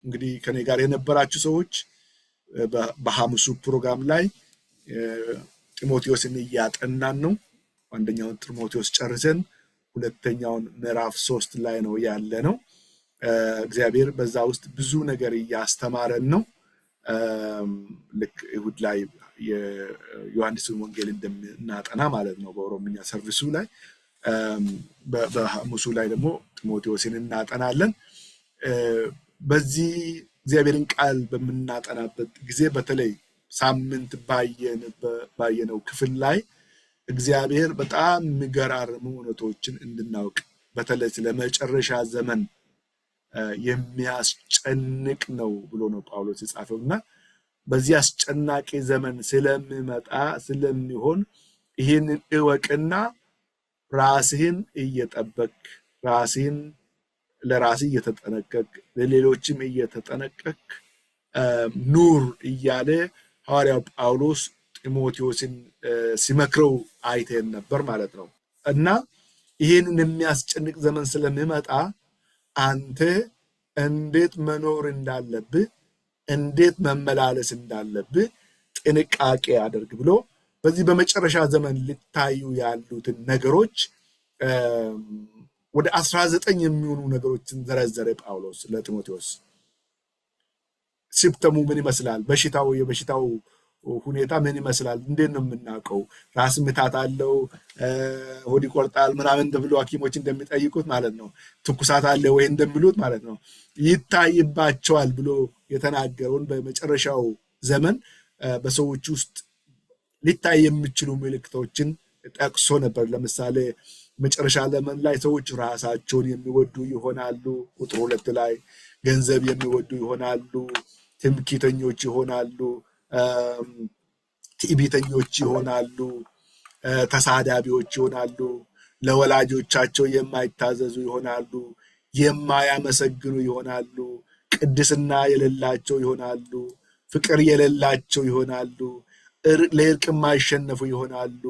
እንግዲህ ከኔ ጋር የነበራችሁ ሰዎች በሐሙሱ ፕሮግራም ላይ ጢሞቴዎስን እያጠናን ነው። አንደኛውን ጢሞቴዎስ ጨርሰን ሁለተኛውን ምዕራፍ 3 ላይ ነው ያለ ነው። እግዚአብሔር በዛ ውስጥ ብዙ ነገር እያስተማረን ነው። ልክ እሁድ ላይ የዮሐንስን ወንጌል እንደምናጠና ማለት ነው በኦሮምኛ ሰርቪሱ ላይ፣ በሐሙሱ ላይ ደግሞ ጢሞቴዎስን እናጠናለን። በዚህ እግዚአብሔርን ቃል በምናጠናበት ጊዜ በተለይ ሳምንት ባየነው ክፍል ላይ እግዚአብሔር በጣም የሚገራርሙ እውነቶችን እንድናውቅ በተለይ ስለ መጨረሻ ዘመን የሚያስጨንቅ ነው ብሎ ነው ጳውሎስ የጻፈውና በዚህ አስጨናቂ ዘመን ስለሚሆን ይህንን እወቅና ራስህን እየጠበቅ ራስህን ለራስህ እየተጠነቀቅ ለሌሎችም እየተጠነቀቅ ኑር እያለ ሐዋርያው ጳውሎስ ጢሞቴዎስን ሲመክረው አይተን ነበር ማለት ነው። እና ይህንን የሚያስጨንቅ ዘመን ስለሚመጣ አንተ እንዴት መኖር እንዳለብህ እንዴት መመላለስ እንዳለብህ ጥንቃቄ አድርግ ብሎ በዚህ በመጨረሻ ዘመን ሊታዩ ያሉትን ነገሮች ወደ 19 የሚሆኑ ነገሮችን ዘረዘረ ጳውሎስ ለጢሞቴዎስ። ሲምፕተሙ ምን ይመስላል? የበሽታው ሁኔታ ምን ይመስላል? እንዴት ነው የምናውቀው? ራስ ምታት አለው፣ ሆድ ይቆርጣል ምናምን ተብሎ ሐኪሞች እንደሚጠይቁት ማለት ነው። ትኩሳት አለ ወይ እንደሚሉት ማለት ነው። ይታይባቸዋል ብሎ የተናገረውን በመጨረሻው ዘመን በሰዎች ውስጥ ሊታይ የሚችሉ ምልክቶችን ጠቅሶ ነበር። ለምሳሌ መጨረሻ ዘመን ላይ ሰዎች ራሳቸውን የሚወዱ ይሆናሉ። ቁጥር 2 ላይ ገንዘብ የሚወዱ ይሆናሉ፣ ትምክህተኞች ይሆናሉ፣ ትዕቢተኞች ይሆናሉ፣ ተሳዳቢዎች ይሆናሉ፣ ለወላጆቻቸው የማይታዘዙ ይሆናሉ፣ የማያመሰግኑ ይሆናሉ፣ ቅድስና የሌላቸው ይሆናሉ፣ ፍቅር የሌላቸው ይሆናሉ፣ ለእርቅ የማይሸነፉ ይሆናሉ፣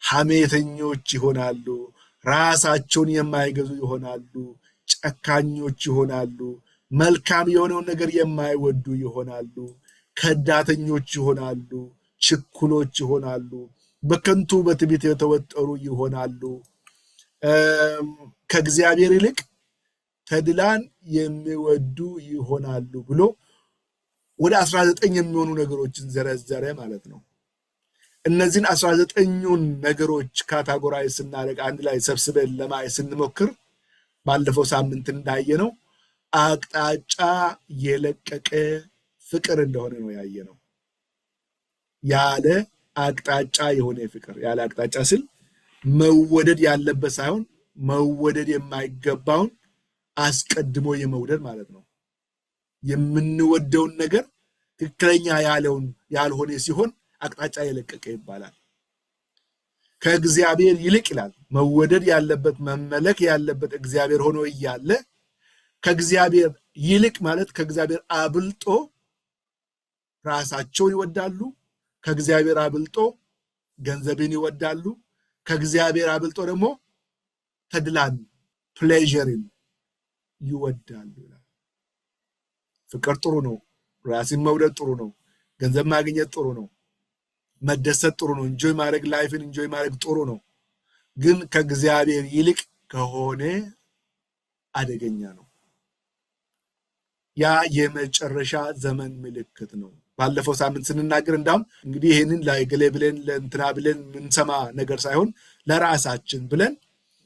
ሐሜተኞች ይሆናሉ፣ ራሳቸውን የማይገዙ ይሆናሉ፣ ጨካኞች ይሆናሉ፣ መልካም የሆነውን ነገር የማይወዱ ይሆናሉ፣ ከዳተኞች ይሆናሉ፣ ችኩሎች ይሆናሉ፣ በከንቱ በትዕቢት የተወጠሩ ይሆናሉ፣ ከእግዚአብሔር ይልቅ ተድላን የሚወዱ ይሆናሉ ብሎ ወደ 19 የሚሆኑ ነገሮችን ዘረዘረ ማለት ነው። እነዚህን 19ኙን ነገሮች ካታጎራይ ስናደርግ አንድ ላይ ሰብስበን ለማየት ስንሞክር ባለፈው ሳምንት እንዳየነው አቅጣጫ የለቀቀ ፍቅር እንደሆነ ነው ያየነው። ያለ አቅጣጫ የሆነ ፍቅር፣ ያለ አቅጣጫ ስል መወደድ ያለበት ሳይሆን መወደድ የማይገባውን አስቀድሞ የመውደድ ማለት ነው። የምንወደውን ነገር ትክክለኛ ያልሆነ ሲሆን አቅጣጫ የለቀቀ ይባላል። ከእግዚአብሔር ይልቅ ይላል መወደድ ያለበት መመለክ ያለበት እግዚአብሔር ሆኖ እያለ ከእግዚአብሔር ይልቅ ማለት ከእግዚአብሔር አብልጦ ራሳቸውን ይወዳሉ፣ ከእግዚአብሔር አብልጦ ገንዘብን ይወዳሉ፣ ከእግዚአብሔር አብልጦ ደግሞ ተድላን ፕሌዥርን ይወዳሉ ይላል። ፍቅር ጥሩ ነው፣ ራስን መውደድ ጥሩ ነው፣ ገንዘብ ማግኘት ጥሩ ነው፣ መደሰት ጥሩ ነው፣ ኢንጆይ ማድረግ ላይፍን ኢንጆይ ማድረግ ጥሩ ነው። ግን ከእግዚአብሔር ይልቅ ከሆነ አደገኛ ነው። ያ የመጨረሻ ዘመን ምልክት ነው። ባለፈው ሳምንት ስንናገር እንዳውም እንግዲህ ይህንን ለገሌ ብለን ለእንትና ብለን ምንሰማ ነገር ሳይሆን ለራሳችን ብለን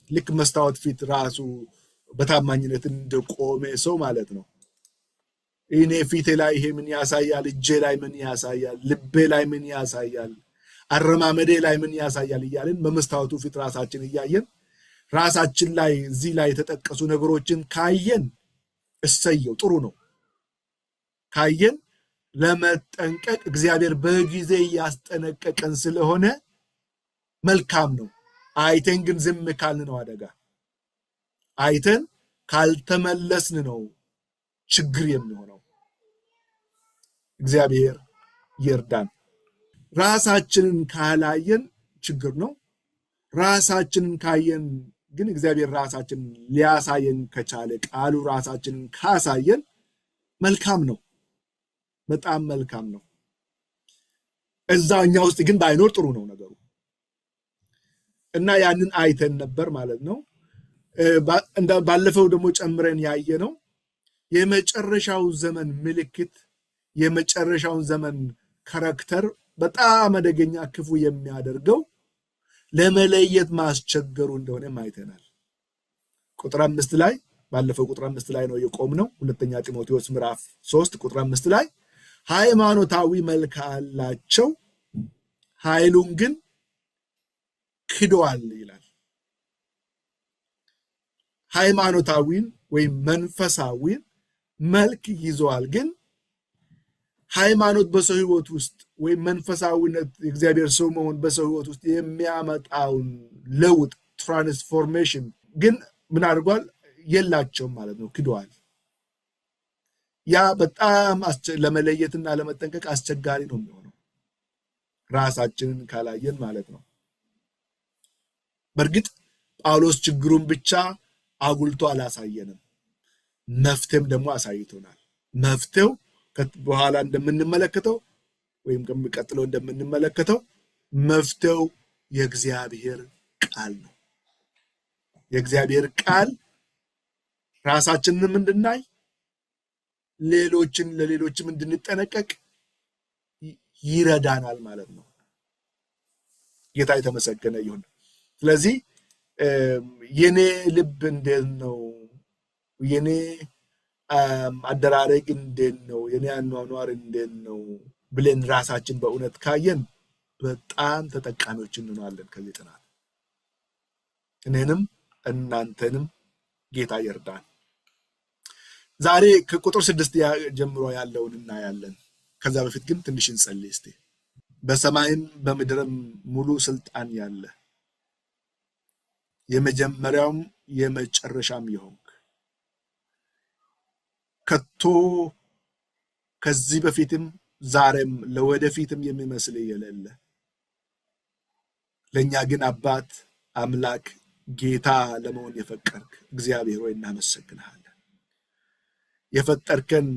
ልክ መስታወት ፊት ራሱ በታማኝነት እንደቆመ ሰው ማለት ነው። እኔ ፊቴ ላይ ይሄ ምን ያሳያል? እጄ ላይ ምን ያሳያል? ልቤ ላይ ምን ያሳያል? አረማመዴ ላይ ምን ያሳያል? እያልን በመስታወቱ ፊት ራሳችን እያየን ራሳችን ላይ እዚህ ላይ የተጠቀሱ ነገሮችን ካየን እሰየው ጥሩ ነው። ካየን ለመጠንቀቅ እግዚአብሔር በጊዜ ያስጠነቀቀን ስለሆነ መልካም ነው። አይተን ግን ዝም ካልን ነው አደጋ። አይተን ካልተመለስን ነው ችግር የሚሆነው። እግዚአብሔር ይርዳን። ራሳችንን ካላየን ችግር ነው። ራሳችንን ካየን ግን እግዚአብሔር ራሳችንን ሊያሳየን ከቻለ ቃሉ ራሳችንን ካሳየን መልካም ነው፣ በጣም መልካም ነው። እዛው እኛ ውስጥ ግን ባይኖር ጥሩ ነው ነገሩ እና ያንን አይተን ነበር ማለት ነው። ባለፈው ደግሞ ጨምረን ያየ ነው የመጨረሻው ዘመን ምልክት፣ የመጨረሻውን ዘመን ካራክተር በጣም አደገኛ ክፉ የሚያደርገው ለመለየት ማስቸገሩ እንደሆነ አይተናል። ቁጥር 5 ላይ ባለፈው ቁጥር 5 ላይ ነው የቆምነው። ሁለተኛ ጢሞቴዎስ ምዕራፍ 3 ቁጥር 5 ላይ ሃይማኖታዊ መልክ አላቸው፣ ኃይሉን ግን ክደዋል ይላል። ሃይማኖታዊን ወይም መንፈሳዊን መልክ ይዘዋል፣ ግን ሃይማኖት በሰው ህይወት ውስጥ ወይም መንፈሳዊነት የእግዚአብሔር ሰው መሆን በሰው ህይወት ውስጥ የሚያመጣውን ለውጥ ትራንስፎርሜሽን ግን ምን አድርጓል? የላቸውም ማለት ነው፣ ክደዋል። ያ በጣም ለመለየትና ለመጠንቀቅ አስቸጋሪ ነው የሚሆነው ራሳችንን ካላየን ማለት ነው። በእርግጥ ጳውሎስ ችግሩን ብቻ አጉልቶ አላሳየንም፣ መፍትሄም ደግሞ አሳይቶናል። መፍትሄው በኋላ እንደምንመለከተው ወይም ከሚቀጥለው እንደምንመለከተው መፍትሄው የእግዚአብሔር ቃል ነው። የእግዚአብሔር ቃል ራሳችንንም እንድናይ ለሌሎችም እንድንጠነቀቅ ይረዳናል ማለት ነው። ጌታ የተመሰገነ ይሁን። ስለዚህ የኔ ልብ እንዴት ነው? የኔ አደራረግ እንዴት ነው? የኔ አኗኗር እንዴት ነው ብለን ራሳችን በእውነት ካየን በጣም ተጠቃሚዎች እንሆናለን ከዚህ ጥናት። እኔንም እናንተንም ጌታ ይርዳን። ዛሬ ከቁጥር 6 ጀምሮ ያለውን እናያለን። ከዛ በፊት ግን ትንሽ እንጸልይ እስቲ። በሰማይም በምድርም ሙሉ ስልጣን ያለ የመጀመሪያውም የመጨረሻም የሆንክ ከቶ ከዚህ በፊትም ዛሬም ለወደፊትም የሚመስል የሌለ ለእኛ ግን አባት አምላክ ጌታ ለመሆን የፈቀርክ እግዚአብሔር ሆይ እናመሰግንሃለን። የፈጠርከን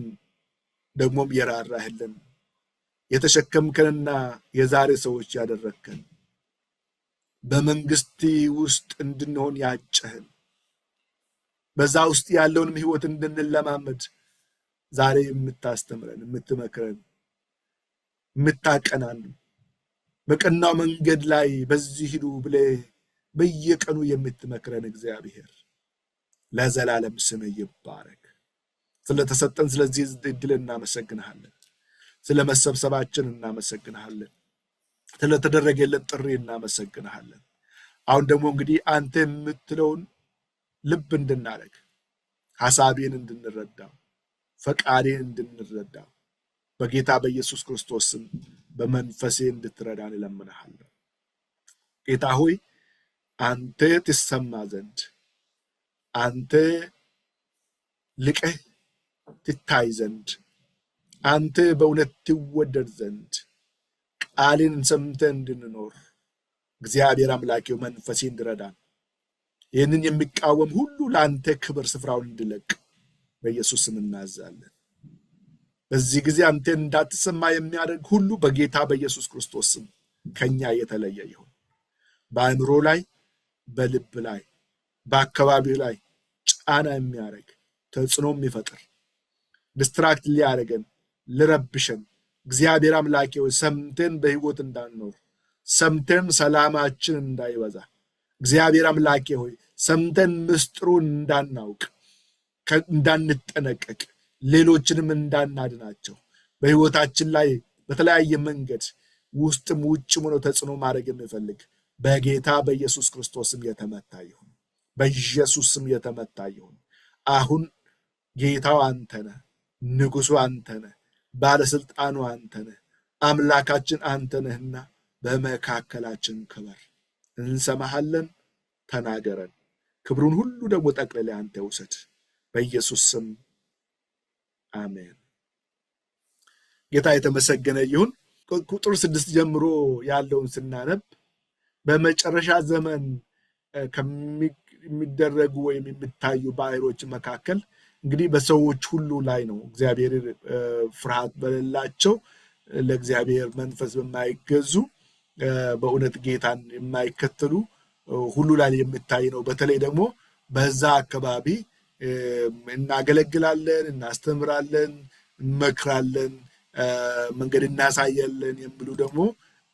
ደግሞም የራራህልን የተሸከምከንና የዛሬ ሰዎች ያደረግከን በመንግስት ውስጥ እንድንሆን ያጨህን በዛ ውስጥ ያለውንም ህይወት እንድንለማመድ ዛሬ የምታስተምረን፣ የምትመክረን፣ የምታቀናን በቀናው መንገድ ላይ በዚህ ሂዱ ብለህ በየቀኑ የምትመክረን እግዚአብሔር ለዘላለም ስምህ ይባረክ። ስለተሰጠን ስለዚህ እድል እናመሰግንሃለን። ስለመሰብሰባችን እናመሰግንሃለን። ስለተደረገልን ጥሪ እናመሰግንሃለን። አሁን ደግሞ እንግዲህ አንተ የምትለውን ልብ እንድናደርግ ሐሳቤን እንድንረዳው ፈቃዴን እንድንረዳው በጌታ በኢየሱስ ክርስቶስ ስም በመንፈሴ እንድትረዳን እለምንሃለሁ። ጌታ ሆይ አንተ ትሰማ ዘንድ አንተ ልቀህ ትታይ ዘንድ አንተ በእውነት ትወደድ ዘንድ ቃልን ሰምተን እንድንኖር እግዚአብሔር አምላኬው መንፈሴ እንድረዳን ይህንን የሚቃወም ሁሉ ለአንተ ክብር ስፍራውን እንድለቅ በኢየሱስ ስም እናዛለን። በዚህ ጊዜ አንተ እንዳትሰማ የሚያደርግ ሁሉ በጌታ በኢየሱስ ክርስቶስ ስም ከኛ የተለየ ይሁን። በአእምሮ ላይ፣ በልብ ላይ፣ በአካባቢው ላይ ጫና የሚያደርግ ተጽዕኖ የሚፈጥር ዲስትራክት ሊያደርገን ልረብሸን እግዚአብሔር አምላኬ ሆይ ሰምተን በህይወት እንዳንኖር ሰምተን ሰላማችን እንዳይበዛ እግዚአብሔር አምላኬ ሆይ ሰምተን ምስጢሩን እንዳናውቅ እንዳንጠነቀቅ ሌሎችንም እንዳናድናቸው በህይወታችን ላይ በተለያየ መንገድ ውስጥም ውጭም ሆኖ ተጽዕኖ ማድረግ የሚፈልግ በጌታ በኢየሱስ ክርስቶስ ስም የተመታ ይሁን። በኢየሱስ ስም የተመታ ይሁን። አሁን ጌታው አንተ ነህ፣ ንጉሱ አንተ ነህ፣ ባለስልጣኑ አንተ ነህ፣ አምላካችን አንተ ነህና በመካከላችን ክበር። እንሰማሃለን፣ ተናገረን። ክብሩን ሁሉ ደግሞ ጠቅልለህ አንተ ውሰድ። በኢየሱስ ስም አሜን። ጌታ የተመሰገነ ይሁን። ቁጥር 6 ጀምሮ ያለውን ስናነብ በመጨረሻ ዘመን ከሚደረጉ ወይም የሚታዩ ባህሪዎች መካከል እንግዲህ በሰዎች ሁሉ ላይ ነው። እግዚአብሔር ፍርሃት በሌላቸው ለእግዚአብሔር መንፈስ በማይገዙ በእውነት ጌታን የማይከተሉ ሁሉ ላይ የሚታይ ነው። በተለይ ደግሞ በዛ አካባቢ እናገለግላለን፣ እናስተምራለን፣ እንመክራለን፣ መንገድ እናሳያለን የሚሉ ደግሞ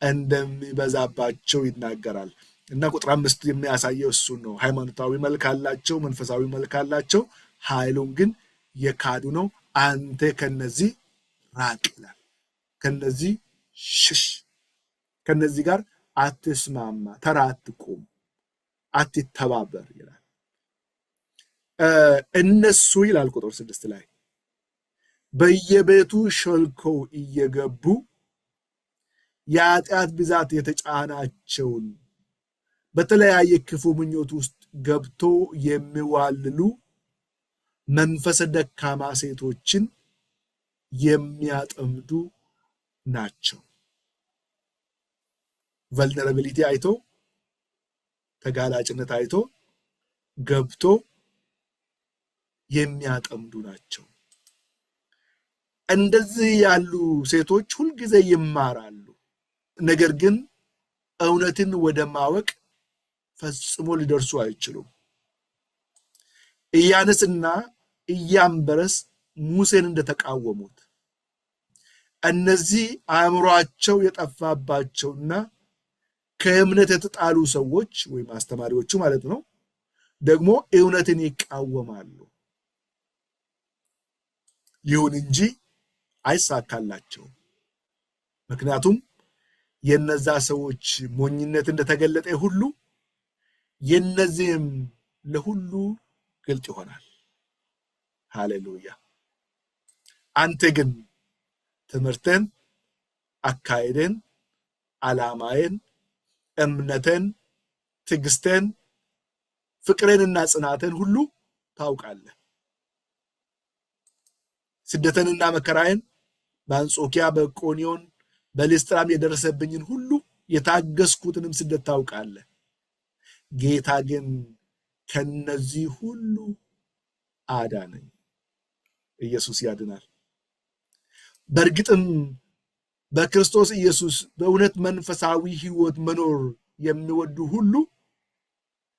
እንደሚበዛባቸው ይናገራል እና ቁጥር 5 የሚያሳየው እሱን ነው። ሃይማኖታዊ መልክ አላቸው፣ መንፈሳዊ መልክ አላቸው፣ ኃይሉን ግን የካዱ ነው። አንተ ከነዚህ ራቅ ይላል። ከነዚህ ሽሽ፣ ከነዚህ ጋር አትስማማ፣ ተራ አትቁም፣ አትተባበር ይላል። እነሱ ይላል ቁጥር 6 ላይ በየቤቱ ሸልከው እየገቡ የኃጢአት ብዛት የተጫናቸውን በተለያየ ክፉ ምኞት ውስጥ ገብቶ የሚዋልሉ መንፈሰ ደካማ ሴቶችን የሚያጠምዱ ናቸው። ቨልነራቢሊቲ አይቶ ተጋላጭነት አይቶ ገብቶ የሚያጠምዱ ናቸው። እንደዚህ ያሉ ሴቶች ሁልጊዜ ይማራሉ፣ ነገር ግን እውነትን ወደ ማወቅ ፈጽሞ ሊደርሱ አይችሉም። ኢያነስና ኢያምበረስ ሙሴን እንደተቃወሙት እነዚህ አእምሯቸው የጠፋባቸውና ከእምነት የተጣሉ ሰዎች ወይም አስተማሪዎቹ ማለት ነው ደግሞ እውነትን ይቃወማሉ። ይሁን እንጂ አይሳካላቸውም። ምክንያቱም የነዛ ሰዎች ሞኝነት እንደተገለጠ ሁሉ የነዚህም ለሁሉ ግልጥ ይሆናል። ሃሌሉያ። አንተ ግን ትምህርትን፣ አካሄድን፣ ዓላማዬን፣ እምነትን፣ ትዕግስትን፣ ፍቅርንና ጽናትን ሁሉ ታውቃለህ። ስደትንና መከራዬን በአንጾኪያ በኢቆንዮን በልስጥራም የደረሰብኝን ሁሉ የታገስኩትንም ስደት ታውቃለህ። ጌታ ግን ከነዚህ ሁሉ አዳነኝ። ኢየሱስ ያድናል። በእርግጥም በክርስቶስ ኢየሱስ በእውነት መንፈሳዊ ሕይወት መኖር የሚወዱ ሁሉ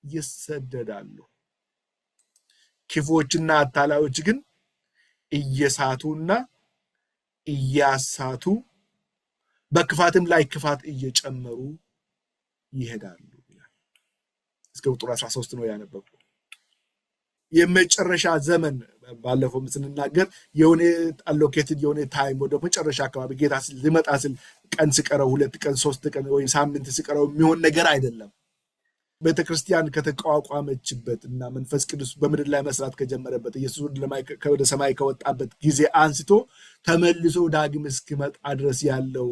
ይሰደዳሉ። ክፉዎችና አታላዮች ግን እየሳቱና እያሳቱ በክፋትም ላይ ክፋት እየጨመሩ ይሄዳሉ ይላል። እስከ ቁጥር 13 ነው ያነበብኩት። የመጨረሻ ዘመን ባለፈው ስንናገር የሆነ አሎኬትድ የሆነ ታይም ወደ መጨረሻ አካባቢ ጌታ ሊመጣ ሲል ቀን ሲቀረው 2 ቀን 3 ቀን ወይ ሳምንት ሲቀረው የሚሆን ነገር አይደለም። ቤተክርስቲያን ከተቋቋመችበት እና መንፈስ ቅዱስ በምድር ላይ መስራት ከጀመረበት ኢየሱስ ወደ ሰማይ ከወጣበት ጊዜ አንስቶ ተመልሶ ዳግም እስኪመጣ ድረስ ያለው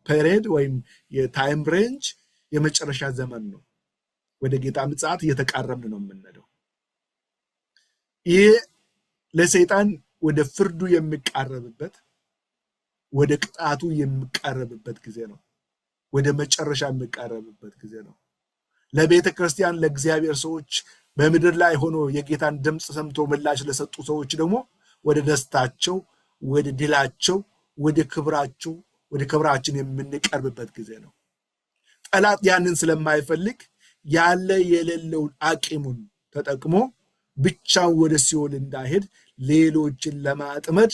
ፔሪድ ወይም የታይም ሬንጅ የመጨረሻ ዘመን ነው። ወደ ጌታ ምጽአት እየተቃረብን ነው የምንሄደው። ይህ ለሰይጣን ወደ ፍርዱ የሚቃረብበት ወደ ቅጣቱ የሚቃረብበት ጊዜ ነው። ወደ መጨረሻ የሚቃረብበት ጊዜ ነው። ለቤተ ክርስቲያን ለእግዚአብሔር ሰዎች በምድር ላይ ሆኖ የጌታን ድምፅ ሰምቶ ምላሽ ለሰጡ ሰዎች ደግሞ ወደ ደስታቸው፣ ወደ ድላቸው፣ ወደ ክብራቸው፣ ወደ ክብራችን የምንቀርብበት ጊዜ ነው። ጠላት ያንን ስለማይፈልግ ያለ የሌለውን አቂሙን ተጠቅሞ ብቻው ወደ ሲኦል እንዳይሄድ ሌሎችን ለማጥመድ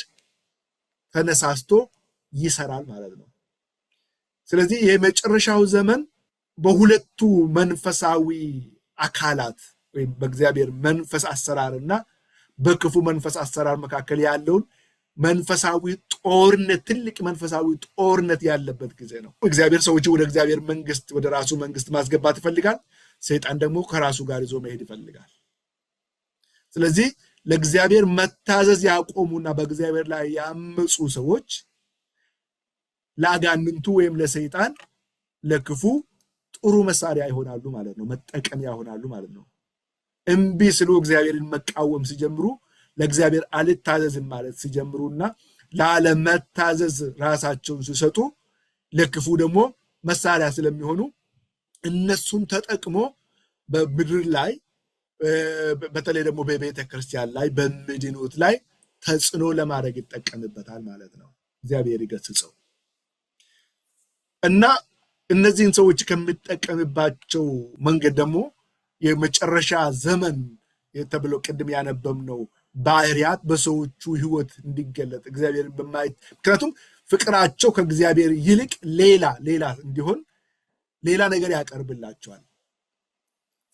ተነሳስቶ ይሰራል ማለት ነው። ስለዚህ የመጨረሻው ዘመን በሁለቱ መንፈሳዊ አካላት ወይም በእግዚአብሔር መንፈስ አሰራርና በክፉ መንፈስ አሰራር መካከል ያለውን መንፈሳዊ ጦርነት፣ ትልቅ መንፈሳዊ ጦርነት ያለበት ጊዜ ነው። እግዚአብሔር ሰዎች ወደ እግዚአብሔር መንግስት፣ ወደ ራሱ መንግስት ማስገባት ይፈልጋል። ሰይጣን ደግሞ ከራሱ ጋር ይዞ መሄድ ይፈልጋል። ስለዚህ ለእግዚአብሔር መታዘዝ ያቆሙና በእግዚአብሔር ላይ ያመፁ ሰዎች ለአጋንንቱ ወይም ለሰይጣን ለክፉ ጥሩ መሳሪያ ይሆናሉ ማለት ነው። መጠቀሚያ ይሆናሉ ማለት ነው። እምቢ ስሉ እግዚአብሔርን መቃወም ሲጀምሩ፣ ለእግዚአብሔር አልታዘዝም ማለት ሲጀምሩና ላለመታዘዝ ራሳቸውን ሲሰጡ ለክፉ ደግሞ መሳሪያ ስለሚሆኑ እነሱን ተጠቅሞ በምድር ላይ በተለይ ደግሞ በቤተ ክርስቲያን ላይ በሚድኑት ላይ ተጽዕኖ ለማድረግ ይጠቀምበታል ማለት ነው። እግዚአብሔር ይገስጸው እና እነዚህን ሰዎች ከሚጠቀምባቸው መንገድ ደግሞ የመጨረሻ ዘመን ተብሎ ቅድም ያነበብነው ባህሪያት በሰዎቹ ህይወት እንዲገለጥ እግዚአብሔርን በማየት ምክንያቱም ፍቅራቸው ከእግዚአብሔር ይልቅ ሌላ እንዲሆን ሌላ ነገር ያቀርብላቸዋል።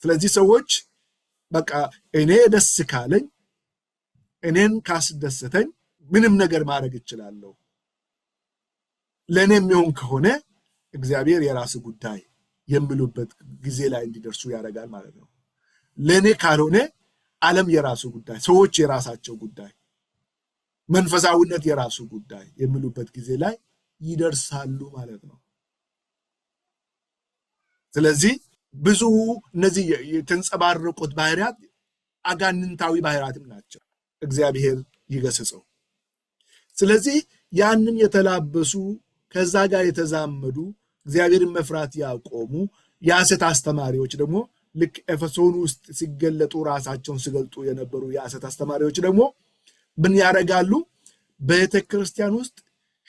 ስለዚህ ሰዎች በቃ እኔ ደስ ካለኝ እኔን ካስደሰተኝ ምንም ነገር ማድረግ እችላለሁ፣ ለእኔ የሚሆን ከሆነ እግዚአብሔር የራስ ጉዳይ የሚሉበት ጊዜ ላይ እንዲደርሱ ያደርጋል ማለት ነው። ለእኔ ካልሆነ ዓለም የራሱ ጉዳይ፣ ሰዎች የራሳቸው ጉዳይ፣ መንፈሳዊነት የራሱ ጉዳይ የሚሉበት ጊዜ ላይ ይደርሳሉ ማለት ነው። ስለዚህ ብዙ እነዚህ የተንጸባረቁት ባህሪያት አጋንንታዊ ባህሪያትም ናቸው። እግዚአብሔር ይገስጸው። ስለዚህ ያንን የተላበሱ ከዛ ጋር የተዛመዱ እግዚአብሔርን መፍራት ያቆሙ የሐሰት አስተማሪዎች ደግሞ ልክ ኤፌሶን ውስጥ ሲገለጡ ራሳቸውን ሲገልጡ የነበሩ የሐሰት አስተማሪዎች ደግሞ ምን ያደርጋሉ? ቤተ ክርስቲያን ውስጥ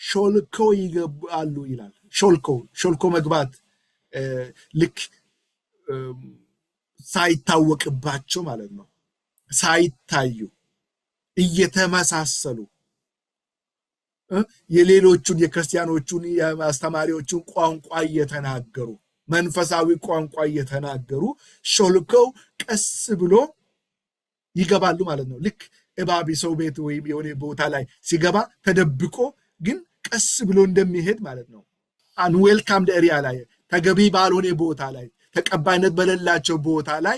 ሾልከው ይገባሉ ይላል። ሾልኮ መግባት ልክ ሳይታወቅባቸው ማለት ነው። ሳይታዩ እየተመሳሰሉ የሌሎቹን የክርስቲያኖቹን የአስተማሪዎቹን ቋንቋ እየተናገሩ መንፈሳዊ ቋንቋ እየተናገሩ ሾልከው ቀስ ብሎ ይገባሉ ማለት ነው። ልክ እባብ ሰው ቤት ወይም የሆነ ቦታ ላይ ሲገባ ተደብቆ ግን ቀስ ብሎ እንደሚሄድ ማለት ነው። አንዌልካምድ ኤሪያ ላይ ተገቢ ባልሆነ ቦታ ላይ ተቀባይነት በሌላቸው ቦታ ላይ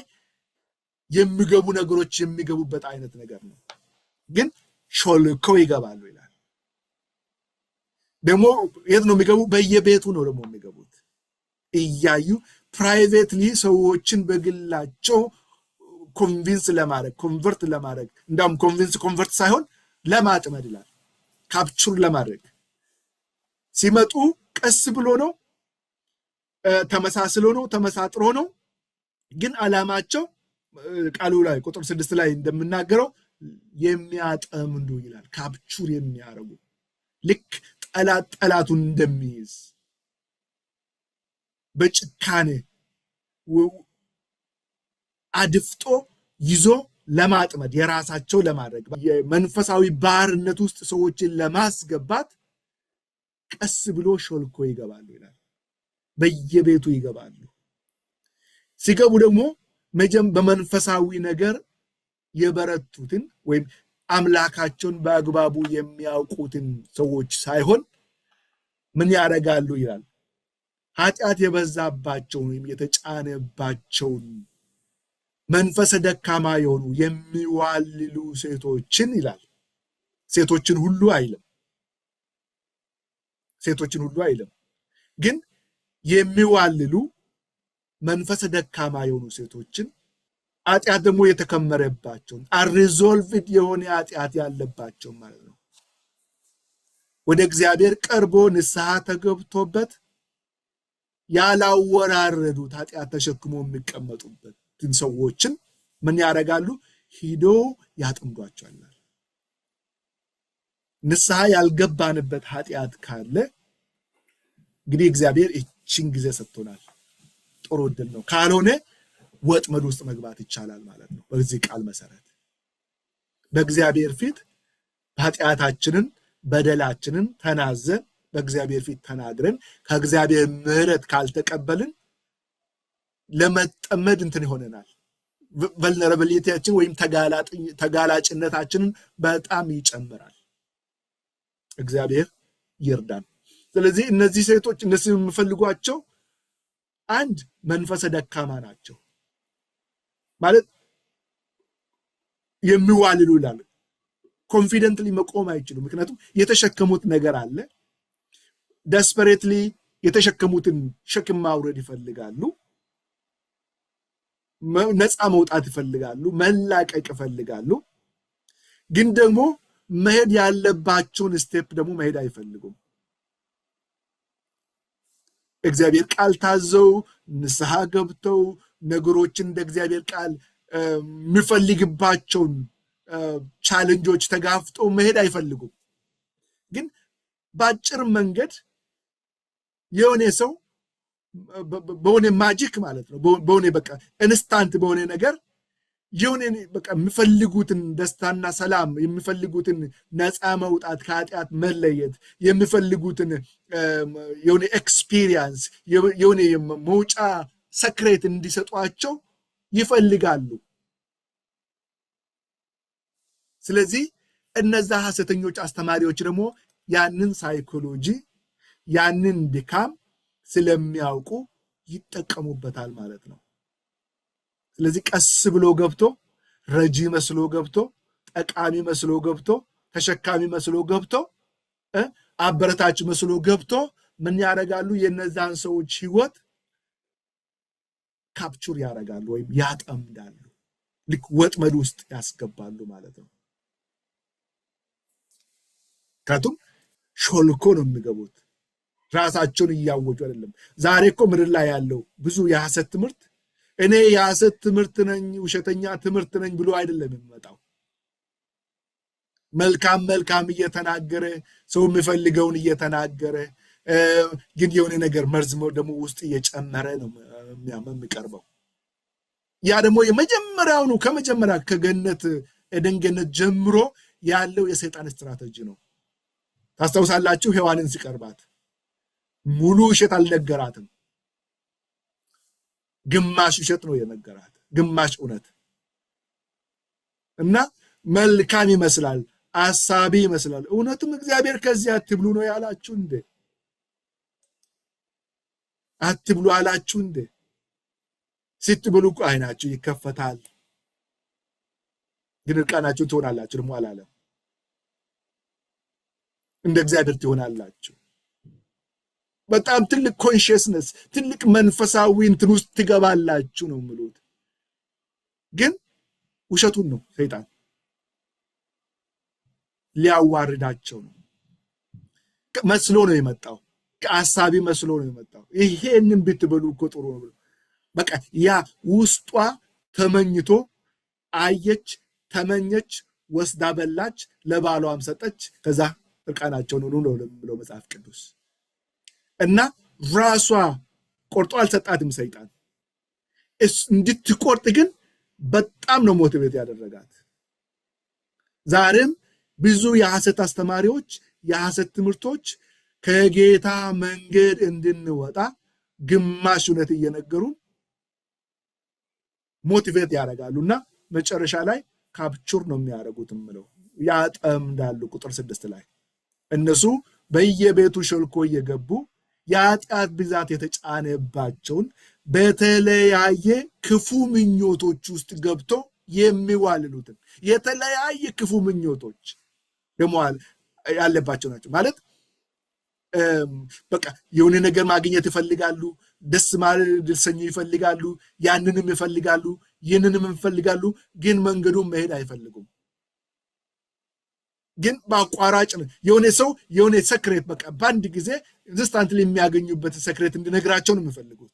የሚገቡ ነገሮች የሚገቡበት አይነት ነገር ነው። ግን ሾልከው ይገባሉ ይላል። ደግሞ የት ነው የሚገቡ? በየቤቱ ነው ደግሞ የሚገቡት። እያዩ ፕራይቬትሊ ሰዎችን በግላቸው ኮንቪንስ ለማድረግ ኮንቨርት ለማድረግ እንዳውም ኮንቨርት ሳይሆን ለማጥመድ ይላል። ካፕቹር ለማድረግ ሲመጡ ቀስ ብሎ ነው፣ ተመሳስሎ ነው፣ ተመሳጥሮ ነው። ግን ዓላማቸው ቃሉ ላይ ቁጥር 6 ላይ እንደምናገረው የሚያጠምዱ ይላል። ካፕቹር የሚያደርጉ ልክ ጠላቱን እንደሚይዝ በጭካኔ አድፍጦ ይዞ ለማጥመድ የራሳቸው ለማድረግ የመንፈሳዊ ባርነት ውስጥ ሰዎችን ለማስገባት ቀስ ብሎ ሾልኮ ይገባሉ ይላል። በየቤቱ ይገባሉ። ሲገቡ ደግሞ በመንፈሳዊ ነገር የበረቱትን ወይም አምላካቸውን በአግባቡ የሚያውቁትን ሰዎች ሳይሆን ምን ያደርጋሉ ይላል? ኃጢአት የበዛባቸውን ወይም የተጫነባቸውን መንፈሰ ደካማ የሆኑ የሚዋልሉ ሴቶችን ይላል። ሴቶችን ሁሉ አይልም፣ ግን የሚዋልሉ መንፈሰ ደካማ የሆኑ ሴቶችን ኃጢአት ደግሞ የተከመረባቸውን አንሪዞልቭድ የሆነ ኃጢአት ያለባቸው ማለት ነው። ወደ እግዚአብሔር ቀርቦ ንስሐ ተገብቶበት ያላወራረዱት ኃጢአት ተሸክሞ የሚቀመጡበትን ሰዎችን ምን ያደርጋሉ? ሂዶ ያጠምዷቸዋል። ንስሐ ያልገባንበት ኃጢአት ካለ እንግዲህ እግዚአብሔር እቺን ጊዜ ሰጥቶናል። ጥሩ ዕድል ነው። ካልሆነ ወጥመድ ውስጥ መግባት ይቻላል ማለት ነው። በዚህ ቃል መሰረት በእግዚአብሔር ፊት ኃጢአታችንን በደላችንን ተናዘን በእግዚአብሔር ፊት ተናግረን ከእግዚአብሔር ምሕረት ካልተቀበልን ለመጠመድ እንትን ይሆነናል። ቨልነራቢሊቲያችን ወይም ተጋላጭነታችንን በጣም ይጨምራል። እግዚአብሔር ይርዳን። ስለዚህ እነዚህ ሴቶች እነዚህ የምፈልጓቸው አንድ መንፈሰ ደካማ ናቸው ማለት የሚዋልሉ ይላል። ኮንፊደንትሊ መቆም አይችሉም። ምክንያቱም የተሸከሙት ነገር አለ። ደስፐሬትሊ የተሸከሙትን ሸክም ማውረድ ይፈልጋሉ። ነፃ መውጣት ይፈልጋሉ። መላቀቅ ይፈልጋሉ። ግን ደግሞ መሄድ ያለባቸውን ስቴፕ ደግሞ መሄድ አይፈልጉም። እግዚአብሔር ቃል ታዘው ንስሐ ገብተው ነገሮችን እንደ እግዚአብሔር ቃል የሚፈልግባቸውን ቻሌንጆች ተጋፍጦ መሄድ አይፈልጉም። ግን በአጭር መንገድ የሆነ ሰው በሆነ ማጂክ ማለት ነው በሆነ በቃ ኢንስታንት በሆነ ነገር የሆነ በቃ የሚፈልጉትን ደስታና ሰላም የሚፈልጉትን ነፃ መውጣት ከኃጢአት መለየት የሚፈልጉትን የሆነ ኤክስፒሪየንስ የሆነ መውጫ ሰክሬት እንዲሰጧቸው ይፈልጋሉ። ስለዚህ እነዛ ሐሰተኞች አስተማሪዎች ደግሞ ያንን ሳይኮሎጂ ያንን ድካም ስለሚያውቁ ይጠቀሙበታል ማለት ነው። ስለዚህ ቀስ ብሎ ገብቶ ረጂ መስሎ ገብቶ ጠቃሚ መስሎ ገብቶ ተሸካሚ መስሎ ገብቶ አበረታች መስሎ ገብቶ ምን ያደርጋሉ? የነዛን ሰዎች ህይወት ካፕቹር ያደርጋሉ ወይም ያጠምዳሉ። ልክ ወጥመድ ውስጥ ያስገባሉ ማለት ነው። ምክንያቱም ሾልኮ ነው የሚገቡት፣ ራሳቸውን እያወጁ አይደለም። ዛሬ እኮ ምድር ላይ ያለው ብዙ የሐሰት ትምህርት እኔ የሐሰት ትምህርት ነኝ ውሸተኛ ትምህርት ነኝ ብሎ አይደለም የሚመጣው። መልካም መልካም እየተናገረ ሰው የሚፈልገውን እየተናገረ ግን የሆነ ነገር መርዝ ደግሞ ውስጥ እየጨመረ ነው የሚቀርበው። ያ ደግሞ የመጀመሪያውኑ ከመጀመሪያ ከገነት ኤደን ገነት ጀምሮ ያለው የሰይጣን ስትራቴጂ ነው። ታስታውሳላችሁ? ሔዋንን ሲቀርባት ሙሉ ውሸት አልነገራትም። ግማሽ ውሸት ነው የነገራት፣ ግማሽ እውነት እና መልካም ይመስላል፣ አሳቢ ይመስላል። እውነትም እግዚአብሔር ከዚህ አትብሉ ነው ያላችሁ እንዴ? አትብሉ አላችሁ እንዴ? ስትብሉ እኮ አይናችሁ ይከፈታል፣ ግን እርቃናችሁ ትሆናላችሁ ደግሞ አላለም። እንደ እግዚአብሔር ትሆናላችሁ። በጣም ትልቅ ኮንሽስነስ ትልቅ መንፈሳዊ እንትን ውስጥ ትገባላችሁ ነው የሚሉት። ግን ውሸቱን ነው ሰይጣን ሊያዋርዳቸው ነው መስሎ ነው የመጣው። ከአሳቢ መስሎ ነው የመጣው። ይሄንን ብትበሉ እኮ ጥሩ ነው። በቃ ያ ውስጧ ተመኝቶ አየች፣ ተመኘች፣ ወስዳ በላች፣ ለባሏም ሰጠች። ከዛ እርቃናቸውን ሁሉ ነው ብሎ መጽሐፍ ቅዱስ እና ራሷ ቆርጦ አልሰጣትም ሰይጣን። እንድትቆርጥ ግን በጣም ነው ሞቲቬት ያደረጋት። ዛሬም ብዙ የሐሰት አስተማሪዎች የሐሰት ትምህርቶች ከጌታ መንገድ እንድንወጣ ግማሽ እውነት እየነገሩ ሞቲቬት ያደርጋሉና መጨረሻ ላይ ካፕቹር ነው የሚያደርጉት ምለው ያጠምዳሉ። ቁጥር 6 ላይ እነሱ በየቤቱ ሾልኮ እየገቡ የኃጢአት ብዛት የተጫነባቸውን በተለያየ ክፉ ምኞቶች ውስጥ ገብቶ የሚዋልሉትን የተለያየ ክፉ ምኞቶች ደግሞ ያለባቸው ናቸው። ማለት በቃ የሆነ ነገር ማግኘት ይፈልጋሉ፣ ደስ ማለት ደሰኝ ይፈልጋሉ፣ ያንንም ይፈልጋሉ፣ ይህንንም ይፈልጋሉ። ግን መንገዱን መሄድ አይፈልጉም። ግን በአቋራጭ ነው የሆነ ሰው የሆነ ሰክሬት በቃ በአንድ ጊዜ ኢንስታንትሊ የሚያገኙበት ሰክሬት እንድነግራቸው ነው የሚፈልጉት።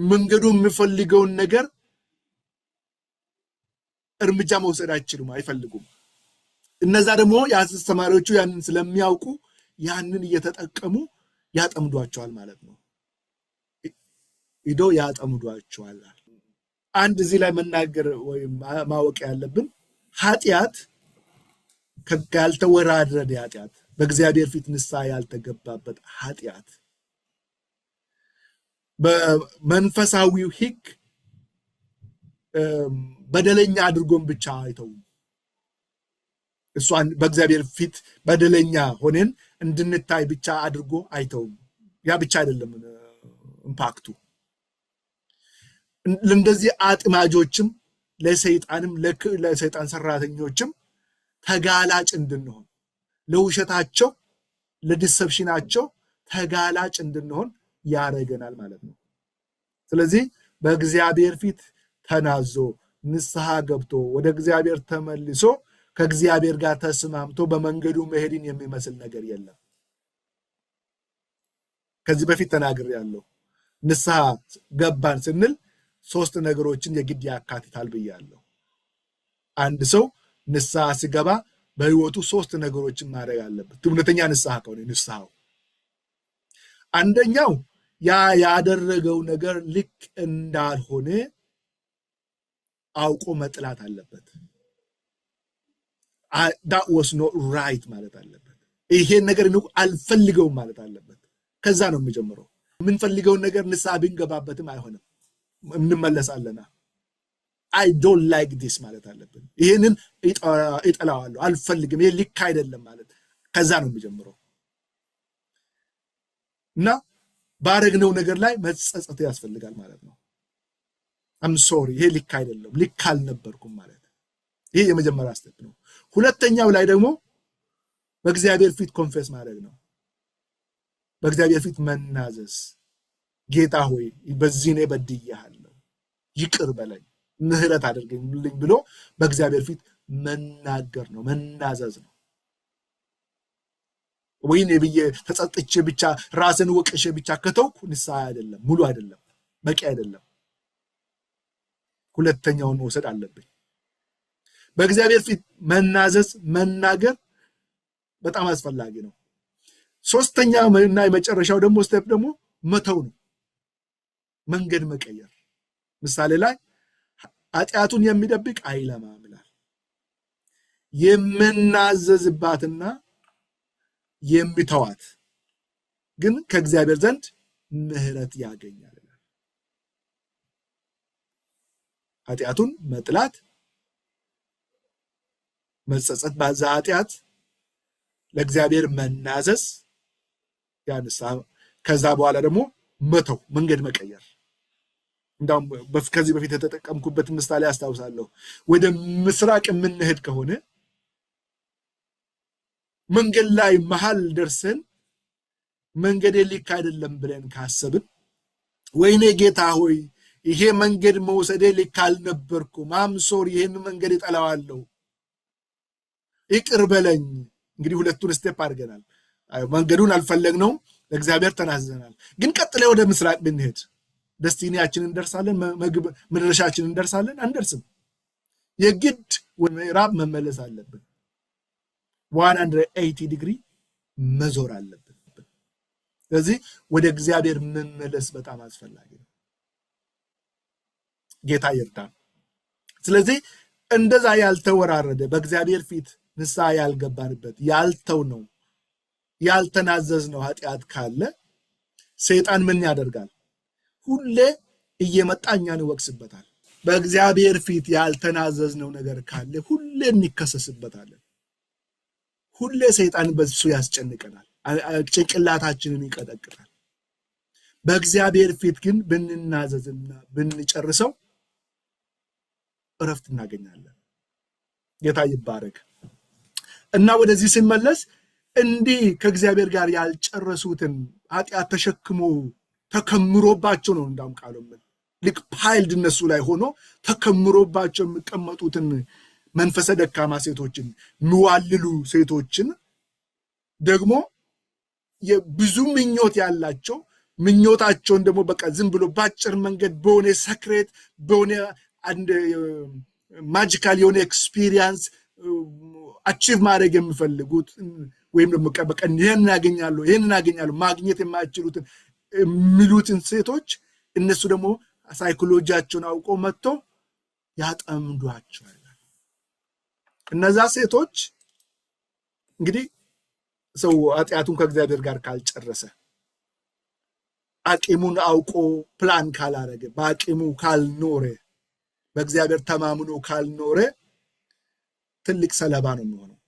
መንገዱ የሚፈልገውን ነገር እርምጃ መውሰድ አይችሉም፣ አይፈልጉም። እነዛ ደግሞ የሐሰት ተማሪዎቹ ያንን ስለሚያውቁ ያንን እየተጠቀሙ ያጠምዷቸዋል ማለት ነው። ሂዶ ያጠምዷቸዋል። አንድ እዚህ ላይ መናገር ወይም ማወቅ ያለብን ኃጢአት ያልተወራረደ ኃጢአት በእግዚአብሔር ፊት ንስሐ ያልተገባበት ኃጢአት በመንፈሳዊው ሕግ በደለኛ አድርጎን ብቻ አይተውም። እሷን በእግዚአብሔር ፊት በደለኛ ሆነን እንድንታይ ብቻ አድርጎ አይተውም። ያ ብቻ አይደለም ኢምፓክቱ። ለእንደዚህ አጥማጆችም ለሰይጣንም ለሰይጣን ሰራተኞችም ተጋላጭ እንድንሆን ለውሸታቸው ለዲሰፕሽናቸው ተጋላጭ እንድንሆን ያደርገናል ማለት ነው። ስለዚህ በእግዚአብሔር ፊት ተናዞ ንስሐ ገብቶ ወደ እግዚአብሔር ተመልሶ ከእግዚአብሔር ጋር ተስማምቶ በመንገዱ መሄድን የሚመስል ነገር የለም። ከዚህ በፊት ተናግሬያለሁ። ንስሐ ገባን ስንል ሶስት ነገሮችን የግድ ያካትታል ብያለሁ። አንድ ሰው ንስሐ ሲገባ በህይወቱ ሶስት ነገሮችን ማድረግ አለበት። እውነተኛ ንስሐ ከሆነ ንስሐው አንደኛው ያ ያደረገው ነገር ልክ እንዳልሆነ አውቆ መጥላት አለበት። that was not right ማለት አለበት። ይሄን ነገር ነው አልፈልገውም ማለት አለበት። ከዛ ነው የሚጀምረው። የምንፈልገውን ነገር ንስሐ ብንገባበትም አይሆንም፣ እንመለሳለና I don't like this ማለት አለብን። ይሄንን እጠላዋለሁ፣ አልፈልግም፣ ይሄ ልክ አይደለም ማለት ከዛ ነው የሚጀምረው እና ባረግነው ነገር ላይ መጸጸት ያስፈልጋል ማለት ነው። I'm sorry ይሄ ልክ አይደለም፣ ልክ አልነበርኩም ማለት ይሄ የመጀመሪያ ስቴፕ ነው። ሁለተኛው ላይ ደግሞ በእግዚአብሔር ፊት ኮንፌስ ማድረግ ነው። በእግዚአብሔር ፊት መናዘዝ፣ ጌታ ሆይ በዚህ እኔ በድያለሁ፣ ይቅር በለኝ፣ ምህረት አድርግልኝ ብሎ በእግዚአብሔር ፊት መናገር ነው፣ መናዘዝ ነው። ወይኔ ብዬ ተጸጥቼ ብቻ ራስን ወቅሼ ብቻ ከተውኩ ንስሐ አይደለም፣ ሙሉ አይደለም፣ በቂ አይደለም። ሁለተኛውን መውሰድ አለብኝ። በእግዚአብሔር ፊት መናዘዝ፣ መናገር በጣም አስፈላጊ ነው። ሶስተኛው እና የመጨረሻው ደግሞ ስቴፕ ደግሞ መተው ነው፣ መንገድ መቀየር። ምሳሌ ላይ ኃጢአቱን የሚደብቅ አይለማም ይላል። የምናዘዝባትና የሚተዋት ግን ከእግዚአብሔር ዘንድ ምህረት ያገኛል ይላል። ኃጢአቱን መጥላት፣ መጸጸት በዛ ኃጢአት፣ ለእግዚአብሔር መናዘዝ ያንሳ፣ ከዛ በኋላ ደግሞ መተው፣ መንገድ መቀየር። እንዳውም ከዚህ በፊት የተጠቀምኩበት ምሳሌ አስታውሳለሁ። ወደ ምስራቅ የምንሄድ ከሆነ መንገድ ላይ መሃል ደርሰን መንገድ ልክ አይደለም ብለን ካሰብን፣ ወይኔ ጌታ ሆይ ይሄ መንገድ መውሰዴ ልክ አልነበርኩም፣ አምሶር ይሄን መንገድ እጠላዋለሁ፣ ይቅር በለኝ። እንግዲህ ሁለቱን ስቴፕ አድርገናል። መንገዱን አልፈለግነውም፣ ለእግዚአብሔር ተናዘናል። ግን ቀጥለ ወደ ምስራቅ ብንሄድ ደስቲኒያችንን እንደርሳለን? መድረሻችንን እንደርሳለን? አንደርስም። የግድ ወደ ምዕራብ መመለስ አለብን። 180 ዲግሪ መዞር አለብን። ስለዚህ ወደ እግዚአብሔር መመለስ በጣም አስፈላጊ ነው። ጌታ ይርዳን። ስለዚህ እንደዛ ያልተወራረደ በእግዚአብሔር ፊት ንስሐ ያልገባንበት ያልተው ነው ያልተናዘዝ ነው ኃጢአት ካለ ሰይጣን ምን ያደርጋል? ሁሌ እየመጣ እኛን ይወቅስበታል። በእግዚአብሔር ፊት ያልተናዘዝነው ነገር ካለ ሁሌ እንከሰስበታለን። ሁሌ ሰይጣን በሱ ያስጨንቀናል፣ ጭንቅላታችንን ይቀጠቅጣል። በእግዚአብሔር ፊት ግን ብንናዘዝና ብንጨርሰው እረፍት እናገኛለን። ጌታ ይባረክ እና ወደዚህ ስንመለስ እንዲህ ከእግዚአብሔር ጋር ያልጨረሱትን ኃጢአት ተከምሮባቸው ነው እንዳውም ቃሉ ልክ ፓይልድ እነሱ ላይ ሆኖ ተከምሮባቸው የሚቀመጡትን መንፈሰ ደካማ ሴቶችን፣ የሚዋልሉ ሴቶችን ደግሞ የብዙ ምኞት ያላቸው ምኞታቸውን ደግሞ በቃ ዝም ብሎ ባጭር መንገድ በሆነ ሰክሬት በሆነ አንድ ማጂካል የሆነ ኤክስፒሪየንስ አቺቭ ማድረግ የሚፈልጉት ወይም ደግሞ በቃ ይሄንን ያገኛሉ ማግኘት የማይችሉትን የሚሉትን ሴቶች እነሱ ደግሞ ሳይኮሎጂያቸውን አውቆ መጥቶ ያጠምዷቸዋል። እነዛ ሴቶች እንግዲህ ሰው ኃጢአቱን ከእግዚአብሔር ጋር ካልጨረሰ፣ አቂሙን አውቆ ፕላን ካላረገ፣ በአቂሙ ካልኖረ፣ በእግዚአብሔር ተማምኖ ካልኖረ ትልቅ ሰለባ ነው የሚሆነው።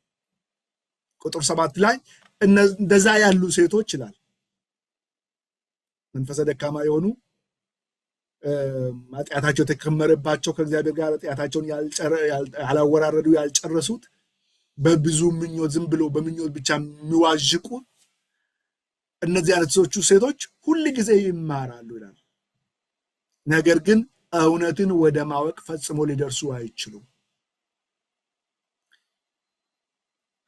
ቁጥር 7 ላይ እንደዛ ያሉ ሴቶች ይላል መንፈሰ ደካማ የሆኑ ኃጢአታቸው የተከመረባቸው ከእግዚአብሔር ጋር ኃጢአታቸውን ያላወራረዱ ያልጨረሱት በብዙ ምኞት ዝም ብሎ በምኞት ብቻ የሚዋዥቁ እነዚህ አይነት ሴቶች ሁል ጊዜ ይማራሉ ይላል። ነገር ግን እውነትን ወደ ማወቅ ፈጽሞ ሊደርሱ አይችሉም።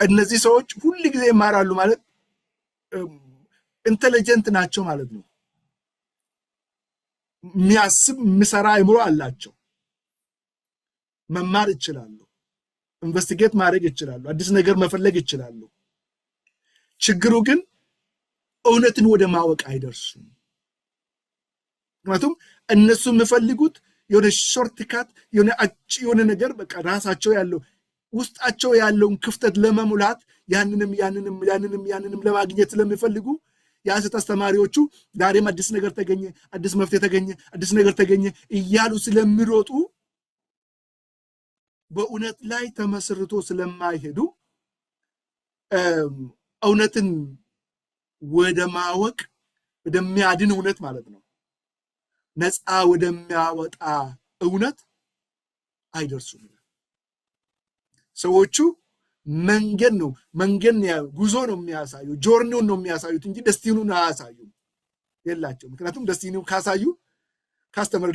እነዚህ ሰዎች ሁል ጊዜ ይማራሉ ማለት ኢንተለጀንት ናቸው ማለት ነው። የሚያስብ የሚሰራ አእምሮ አላቸው። መማር ይችላሉ። ኢንቨስቲጌት ማድረግ ይችላሉ። አዲስ ነገር መፈለግ ይችላሉ። ችግሩ ግን እውነትን ወደ ማወቅ አይደርሱም። ምክንያቱም እነሱ የሚፈልጉት የሆነ ሾርትካት የሆነ ነገር በቃ ራሳቸው ያለው ውስጣቸው ያለውን ክፍተት ለመሙላት ያንንም ለማግኘት ስለሚፈልጉ የሐሰት አስተማሪዎቹ ዛሬም አዲስ ነገር ተገኘ፣ አዲስ መፍትሄ ተገኘ፣ አዲስ ነገር ተገኘ እያሉ ስለሚሮጡ በእውነት ላይ ተመስርቶ ስለማይሄዱ እውነትን ወደ ማወቅ ወደሚያድን እውነት ማለት ነው፣ ነፃ ወደሚያወጣ እውነት አይደርሱም። ሰዎቹ መንገድ ጉዞ ነው የሚያሳዩ፣ ጆርኒውን ነው የሚያሳዩት እንጂ ደስቲኑን አያሳዩም። የላቸው። ምክንያቱም ደስቲኒው ካሳዩ ካስተመር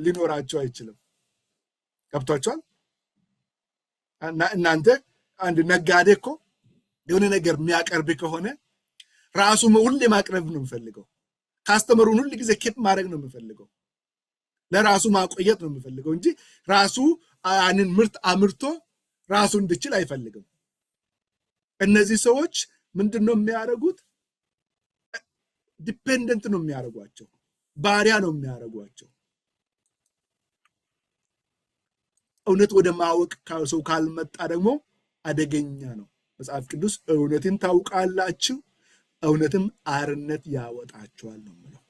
ሊኖራቸው አይችልም። ገብቷቸዋል? እናንተ አንድ ነጋዴ እኮ የሆነ ነገር የሚያቀርብ ከሆነ ራሱ ሁሌ ማቅረብ ነው የሚፈልገው። ካስተመሩን ሁሉ ጊዜ ኬፕ ማድረግ ነው የሚፈልገው። ለራሱ ማቆየት ነው የሚፈልገው እንጂ ራሱ ያንን ምርት አምርቶ ራሱ እንድችል አይፈልግም። እነዚህ ሰዎች ምንድን ነው የሚያደርጉት? ዲፔንደንት ነው የሚያደርጓቸው፣ ባሪያ ነው የሚያደርጓቸው። እውነት ወደ ማወቅ ሰው ካልመጣ ደግሞ አደገኛ ነው። መጽሐፍ ቅዱስ እውነትን ታውቃላችሁ፣ እውነትም አርነት ያወጣችኋል ነው የሚለው።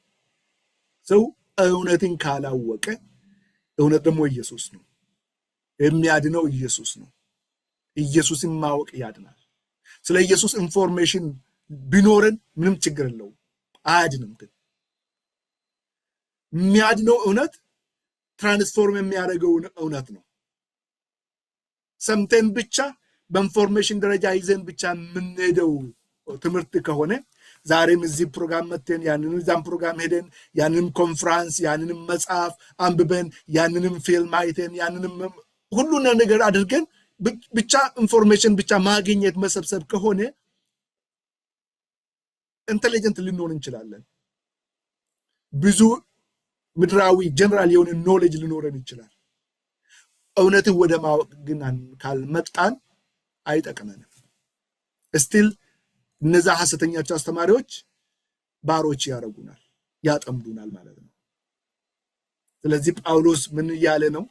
ሰው እውነትን ካላወቀ፣ እውነት ደግሞ ኢየሱስ ነው የሚያድነው፣ ኢየሱስ ነው። ኢየሱስን ማወቅ ያድናል። ስለ ኢየሱስ ኢንፎርሜሽን ቢኖረን ምንም ችግር የለውም፣ አያድንም። ግን የሚያድነው እውነት ትራንስፎርም የሚያደርገው እውነት ነው። ሰምተን ብቻ በኢንፎርሜሽን ደረጃ ይዘን ብቻ የምንሄደው ትምህርት ከሆነ ዛሬም እዚህ ፕሮግራም መተን ያንንም እዛም ፕሮግራም ሄደን ያንንም ኮንፍራንስ ያንንም መጽሐፍ አንብበን ያንንም ፊልም አይተን ያንንም ሁሉን ነገር አድርገን ብቻ ኢንፎርሜሽን ብቻ ማግኘት መሰብሰብ ከሆነ ኢንተሊጀንት ልንሆን እንችላለን። ብዙ ምድራዊ ጀነራል የሆነ ኖሌጅ ሊኖረን ይችላል። እውነትን ወደ ማወቅ ግን ካልመጣን አይጠቅመንም። እስቲል እነዛ ሐሰተኞች አስተማሪዎች ባሮች ያደርጉናል፣ ያጠምዱናል ማለት ነው። ስለዚህ ጳውሎስ ምን እያለ ነው?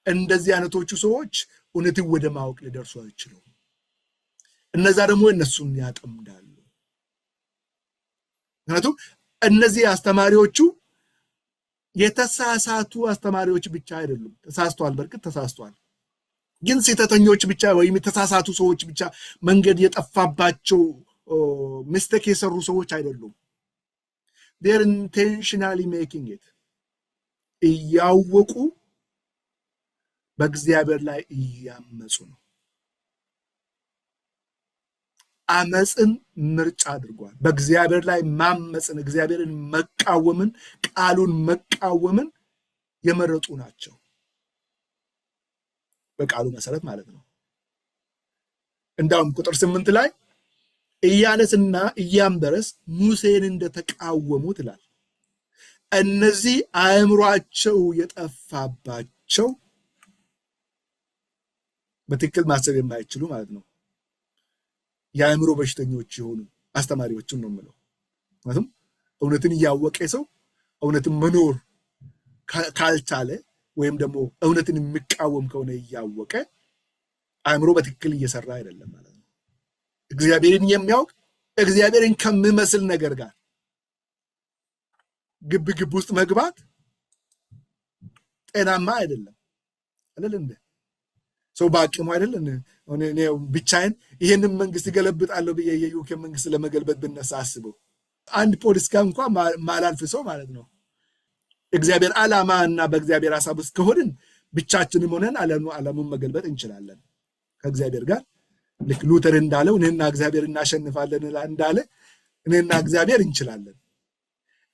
እንደዚህ አይነቶቹ ሰዎች እውነትን ወደ ማወቅ ሊደርሱ አይችሉም። እነዛ ደግሞ እነሱን ያጠምዳሉ። ምክንያቱም እነዚህ አስተማሪዎቹ የተሳሳቱ አስተማሪዎች ብቻ አይደሉም። ተሳስተዋል፣ በርግጥ ተሳስተዋል። ግን ስህተተኞች ብቻ ወይም የተሳሳቱ ሰዎች ብቻ መንገድ የጠፋባቸው ሚስቴክ የሰሩ ሰዎች አይደሉም። they're intentionally making it እያወቁ በእግዚአብሔር ላይ እያመፁ ነው። አመፅን ምርጫ አድርጓል። በእግዚአብሔር ላይ ማመፅን፣ እግዚአብሔርን መቃወምን፣ ቃሉን መቃወምን የመረጡ ናቸው። በቃሉ መሰረት ማለት ነው። እንዳውም ቁጥር 8 ላይ ኢያነስና ኢያምበረስ ሙሴን እንደተቃወሙት ይላል። እነዚህ አእምሯቸው የጠፋባቸው በትክክል ማሰብ የማይችሉ ማለት ነው፣ የአእምሮ በሽተኞች የሆኑ አስተማሪዎችን ነው የምለው። ምክንያቱም እውነትን እያወቀ ሰው እውነትን መኖር ካልቻለ ወይም ደግሞ እውነትን የሚቃወም ከሆነ እያወቀ አእምሮ በትክክል እየሰራ አይደለም ማለት ነው። እግዚአብሔርን የሚያውቅ እግዚአብሔርን ከሚመስል ነገር ጋር ግብ ውስጥ መግባት ጤናማ አይደለም አይደል? እንደ ሰው በአቅሙ አይደል ብቻዬን ይሄንን መንግስት ይገለብጣለሁ ብዬ የዩኬ መንግስት ለመገልበጥ ብነሳ አስበው፣ አንድ ፖሊስ ጋር እንኳን ማላልፍ ሰው ማለት ነው። እግዚአብሔር ዓላማ እና በእግዚአብሔር ሐሳብ ውስጥ ከሆንን ብቻችንም ሆነን ዓለሙን መገልበጥ እንችላለን ከእግዚአብሔር ጋር። ልክ ሉተር እንዳለው እኔና እግዚአብሔር እናሸንፋለን እንዳለ እኔና እግዚአብሔር እንችላለን።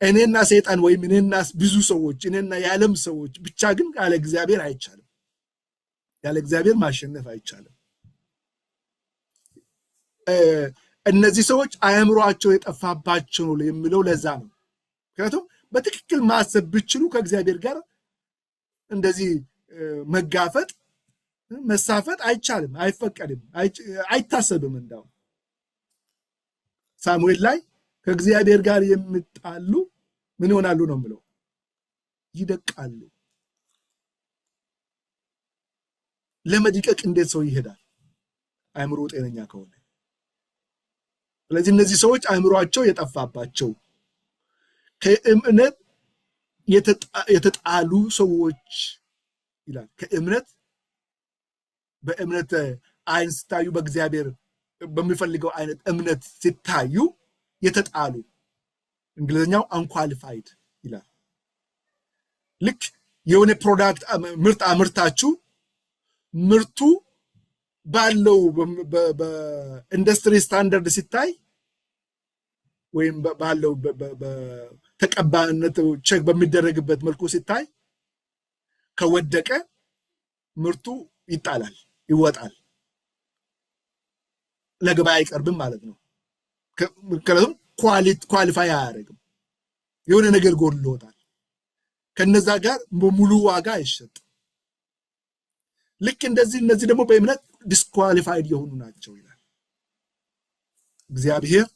እኔና ሰይጣን ወይም እኔና ብዙ ሰዎች እኔና የዓለም ሰዎች ብቻ ግን ያለ እግዚአብሔር አይቻልም። ያለ እግዚአብሔር ማሸነፍ አይቻልም። እነዚህ ሰዎች አእምሯቸው የጠፋባቸው ነው የሚለው ለዛ ነው። ምክንያቱም በትክክል ማሰብ ብችሉ ከእግዚአብሔር ጋር እንደዚህ መጋፈጥ መሳፈጥ አይቻልም፣ አይፈቀድም፣ አይታሰብም። እንዳው ሳሙኤል ላይ ከእግዚአብሔር ጋር የሚጣሉ ምን ይሆናሉ ነው የምለው? ይደቃሉ። ለመድቀቅ እንዴት ሰው ይሄዳል? አእምሮ ጤነኛ ከሆነ። ስለዚህ እነዚህ ሰዎች አእምሯቸው የጠፋባቸው ከእምነት የተጣሉ ሰዎች ይላል። ከእምነት በእምነት አይን ሲታዩ በእግዚአብሔር በሚፈልገው አይነት እምነት ሲታዩ የተጣሉ፣ እንግሊዝኛው አንኳሊፋይድ ይላል። ልክ የሆነ ፕሮዳክት ምርት አምርታችሁ ምርቱ ባለው በኢንዱስትሪ ስታንዳርድ ሲታይ ወይም ባለው ተቀባይነት ቼክ በሚደረግበት መልኩ ሲታይ ከወደቀ ምርቱ ይጣላል፣ ይወጣል፣ ለገበያ አይቀርብም ማለት ነው። ምክንያቱም ኳሊፋይ አያደርግም፣ የሆነ ነገር ጎድሎታል። ከነዛ ጋር በሙሉ ዋጋ አይሸጥም። ልክ እንደዚህ እነዚህ ደግሞ በእምነት ዲስኳሊፋይድ የሆኑ ናቸው ይላል። እግዚአብሔር